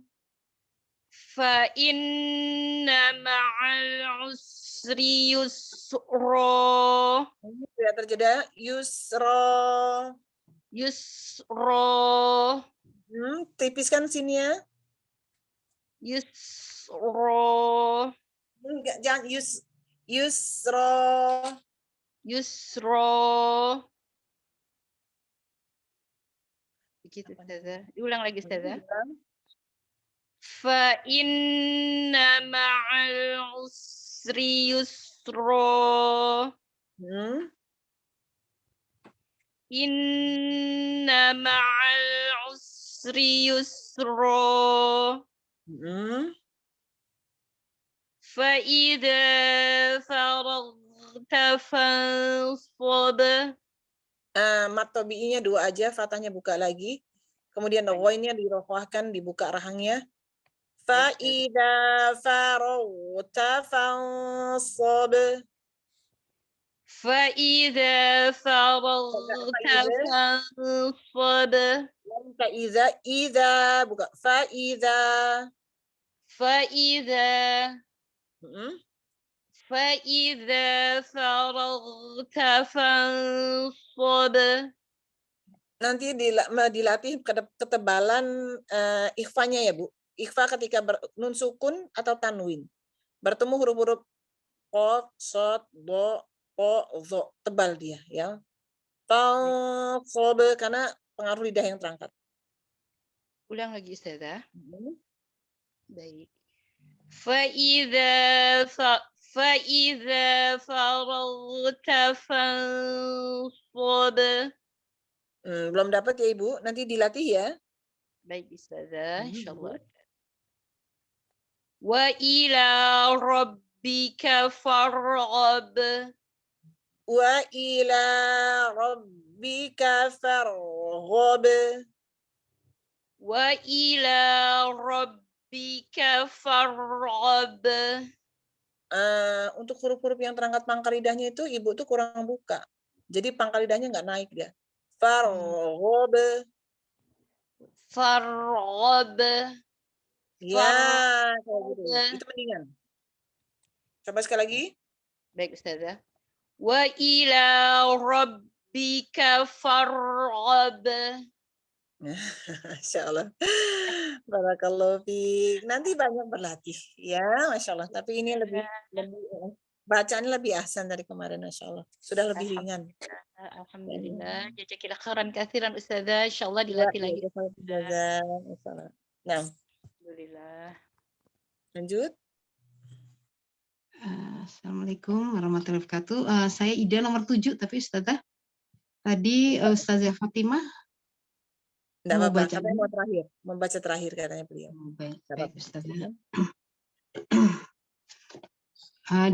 Fa inna ma'al usri yusra. Tidak terjeda. Yusra. Yusra. Tipiskan sini ya. Yusra. Enggak, jangan yusra. Yusra. Begitu, Ustazah. Diulang lagi, Ustazah. Fa inna ma'al usri yusra. Inna ma'al usri yusra. Fa idza faragta fansab. Mat tabi'inya 2 aja, fatahnya buka lagi. Kemudian ghainnya dirofahkan, dibuka rahangnya. Fa idza faragta fansab. Fa idza faragta fansab. Fa idza buka. Fa idza. Fa idza. فَإِذَا فَرَغْتَ فَانصَبْ. Nanti dilatih ketebalan ikhfanya ya, Bu. Ikhfa ketika nun sukun atau tanwin. Bertemu huruf-huruf qaf, shad, dha, qa, dha. Tebal dia ya. Fansab karena pengaruh lidah yang terangkat. Ulang lagi, Ustazah. Baik. فإذا فرغت فانصب. Belum dapat ya Ibu, nanti dilatih ya. Baik Ustazah, insyaallah. Mhm. Wa ila rabbika farghab. Wa ila rabbika farghab. Wa ila rabbika farghab. Untuk huruf-huruf yang terangkat pangkal lidahnya itu Ibu tuh kurang buka. Jadi pangkal lidahnya nggak naik dia. Farghab. Farghab. Ya, kayak gitu. Itu mendingan. Coba sekali lagi. Baik Ustazah. Wa ila rabbika farghab. Masya Allah. Barakallahu fiik. Nanti banyak berlatih ya, Masya Allah. Tapi ini lebih bacaannya lebih ahsan dari kemarin, Masya Allah. Sudah lebih ringan. Alhamdulillah. Jazakillah khairan katsiran Ustazah. Insyaallah Ya, dilatih lagi. jaza. Masya Allah. Nah, Alhamdulillah. lanjut. Assalamualaikum warahmatullahi wabarakatuh. Saya Ida nomor 7, tapi Ustazah tadi Ustazah Fatimah Enggak mau apa-apa, baca katanya dulu. mau terakhir, membaca terakhir katanya beliau. Baik, Nggak baik apa-apa. Ustazah.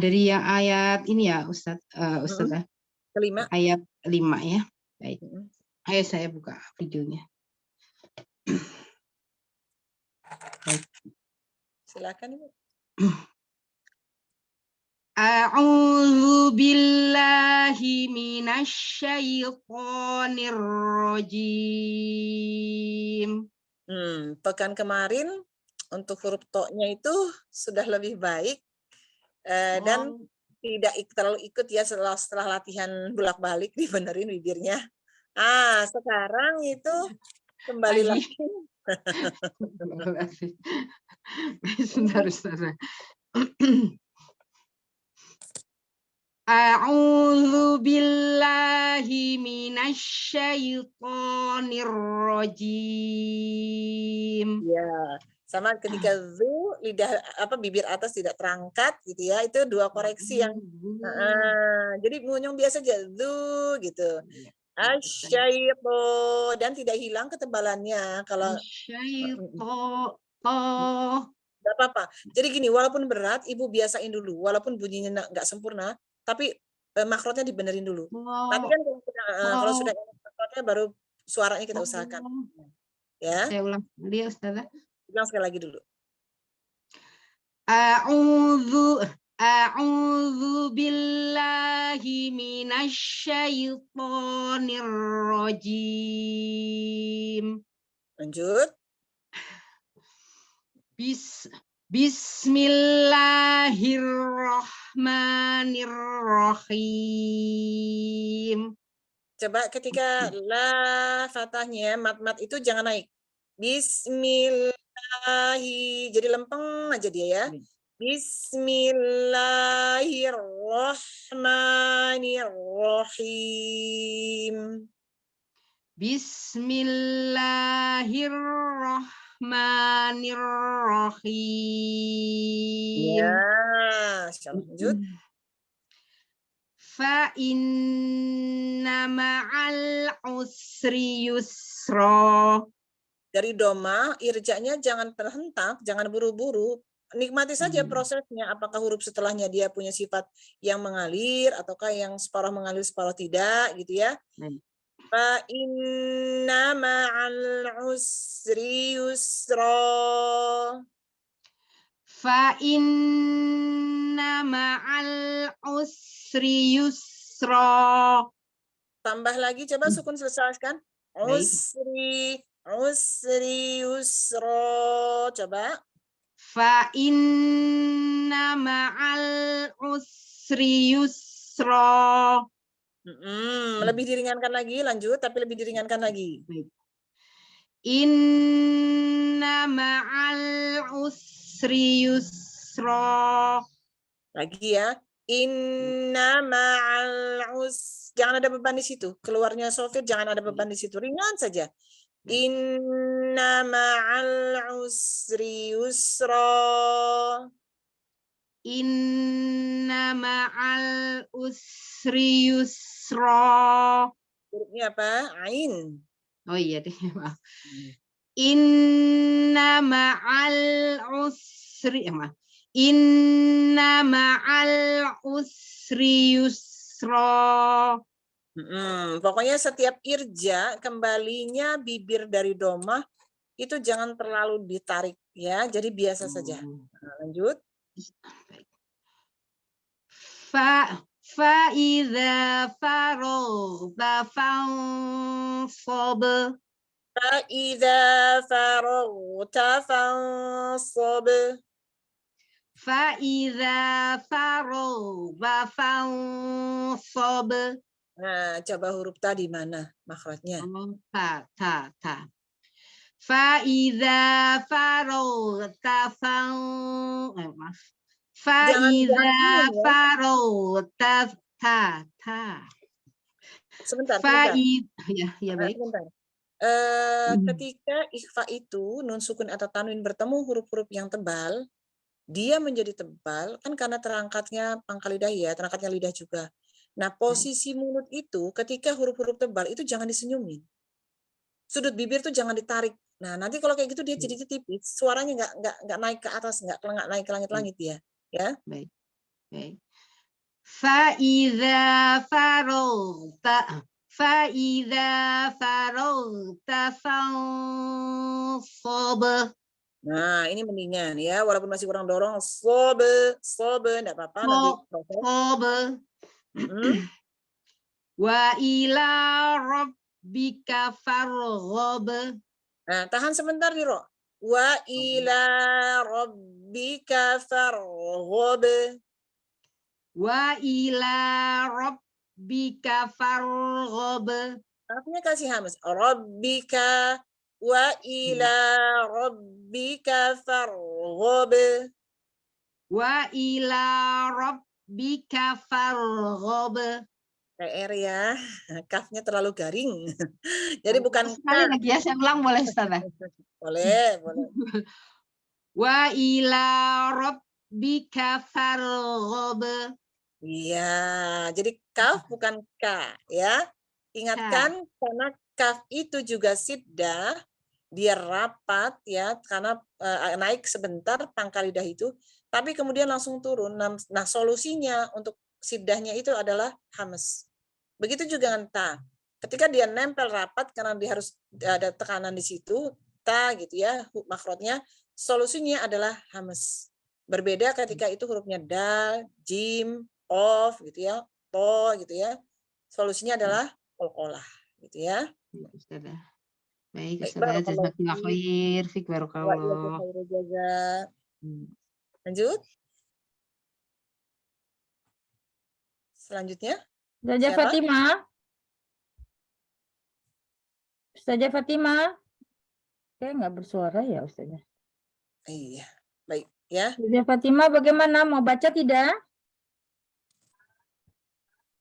Dari yang ayat ini ya Ustazah, Kelima. ayat 5 ya. Baik. Mm-mm. Ayo saya buka videonya. Silakan Ibu. A'udzu billahi minasyaitonir rajim. Pekan kemarin untuk huruf to-nya itu sudah lebih baik dan tidak terlalu ikut ya setelah latihan bolak-balik dibenerin bibirnya. Sekarang itu kembali lagi. Sebentar Ustazah. A'udzu billahi minasyaitonir rajim. Ya, sama ketika zu lidah bibir atas tidak terangkat gitu ya. Itu dua koreksi yang jadi ngunyung biasa aja zu gitu. Asyaitu dan tidak hilang ketebalannya kalau nggak apa-apa. Jadi gini, walaupun berat, Ibu biasain dulu. Walaupun bunyinya nggak sempurna, tapi makrotnya dibenerin dulu. Tapi kan kalau sudah enak makrotnya, baru suaranya kita usahakan. Ya. Saya ulang dulu ya Ustazah. Ulang sekali lagi dulu. A'udzu billahi minasyaitonir rajim. Lanjut. Bismillahirrahmanirrahim. Coba ketika la fathahnya mat itu jangan naik. Bismillahi. Jadi lempeng aja dia ya. Bismillahirrahmanirrahim. Bismillahirrahmanirrahim. Ya, lanjut. Fa inna ma'al usri yusra. Dari doma, irjanya jangan terhentak, jangan buru-buru. Nikmati saja prosesnya. Apakah huruf setelahnya dia punya sifat yang mengalir, ataukah yang separuh mengalir, separuh tidak, gitu ya. Fa inna ma'al usri yusra. Fa inna ma'al usri yusra. Tambah lagi, coba sukun selesaikan. Usri yusra. Coba. Fa inna ma'al usri yusra. Lebih diringankan lagi, lanjut, tapi lebih diringankan lagi. Inna ma'al usri yusra. Lagi ya. Inna ma'al jangan ada beban di situ. Keluarnya sofir jangan ada beban di situ. Ringan saja. Inna ma'al usri yusra. Inna ma'al usri yusra. Hurufnya apa? Ain. Oh iya deh, maaf. Inna ma'al usri, maaf. Inna ma'al usri yusra. Pokoknya setiap irja kembalinya bibir dari domah itu jangan terlalu ditarik ya, jadi biasa saja. Nah, lanjut. Fa'idha farogta fansab. Fa'idha farogta fansab. Fa'idha farogta fansab. Nah, coba huruf ta di mana makhrajnya? Ta. Fa'idha farogta maaf. Fa'idha farogta ta. Sebentar. Ya baik. Sebentar. Ketika ikhfa itu nun sukun atau tanwin bertemu huruf-huruf yang tebal, dia menjadi tebal kan karena terangkatnya pangkal lidah ya, terangkatnya lidah juga. Nah, posisi mulut itu ketika huruf-huruf tebal itu jangan disenyumin. Sudut bibir tuh jangan ditarik. Nah, nanti kalau kayak gitu dia jadi tipis, suaranya nggak naik ke atas, nggak naik ke langit-langit ya. Ya. Baik. Fa'idha farogta fansab. Nah, ini mendingan ya, walaupun masih kurang dorong, sobe, enggak apa-apa nanti proses. Wa ila rabbika farghab. Nah, tahan sebentar nih, Ro. Wa ila rabbika farghab. Wa ila rabbika farghab. Artinya kasih hamas. Rabbika wa ila rabbika farghab. Wa ila rabbika farghab. PR ya, kafnya terlalu garing. Jadi bukan sekali lagi ya, saya ulang boleh Ustazah? Boleh. Wa ila rabbika farghab. Iya, jadi kaf bukan ka ya. Ingatkan karena kaf itu juga siddah, dia rapat ya karena naik sebentar pangkal lidah itu, tapi kemudian langsung turun. Nah, solusinya untuk siddahnya itu adalah hamas. Begitu juga dengan ta. Ketika dia nempel rapat karena dia harus ada tekanan di situ, ta gitu ya, makhrajnya, solusinya adalah hamas. Berbeda ketika itu hurufnya dal, jim, qaf gitu ya, to gitu ya. Solusinya adalah qalqalah gitu ya. Baik, Ustazah, jazakallahu khair, fik barakallah. Lanjut. Selanjutnya. Ustazah Fatimah. Ustazah Fatimah. Kayak nggak bersuara ya, Ustazah. Iya, baik ya. Ustazah Fatimah bagaimana? Mau baca tidak?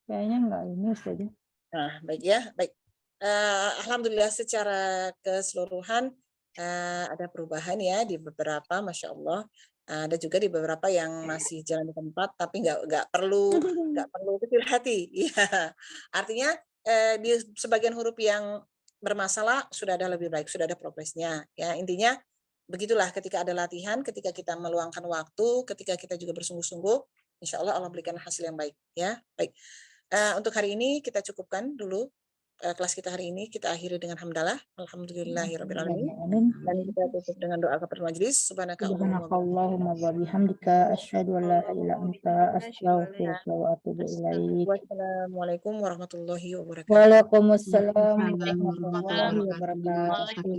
Kayaknya enggak ini, Ustazah. Nah, baik ya, baik. Alhamdulillah secara keseluruhan ada perubahan ya di beberapa, Masya Allah. Ada juga di beberapa yang masih jalan di tempat, tapi nggak perlu kecil hati. Ya, artinya di sebagian huruf yang bermasalah sudah ada lebih baik, sudah ada progresnya. Ya, intinya begitulah ketika ada latihan, ketika kita meluangkan waktu, ketika kita juga bersungguh-sungguh, insya Allah Allah berikan hasil yang baik. Ya, baik. Untuk hari ini kita cukupkan dulu kelas kita hari ini, kita akhiri dengan hamdalah, alhamdulillahirabbil alamin. Dan kita tutup dengan doa kepada majelis. Subhanakallahumma wa bihamdika asyhadu an la ilaha illa anta astaghfiruka wa atubu ilaik. Wassalamualaikum warahmatullahi wabarakatuh. Waalaikumsalam warahmatullahi wabarakatuh.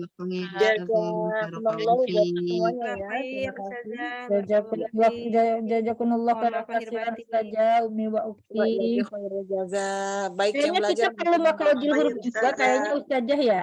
Jazakumullah buat semuanya ya. Jazakumullah khairan saja Umi wa Ukti. Baik yang Kayaknya kita belajar. perlu makhrajul huruf juga kayaknya Ustazah ya.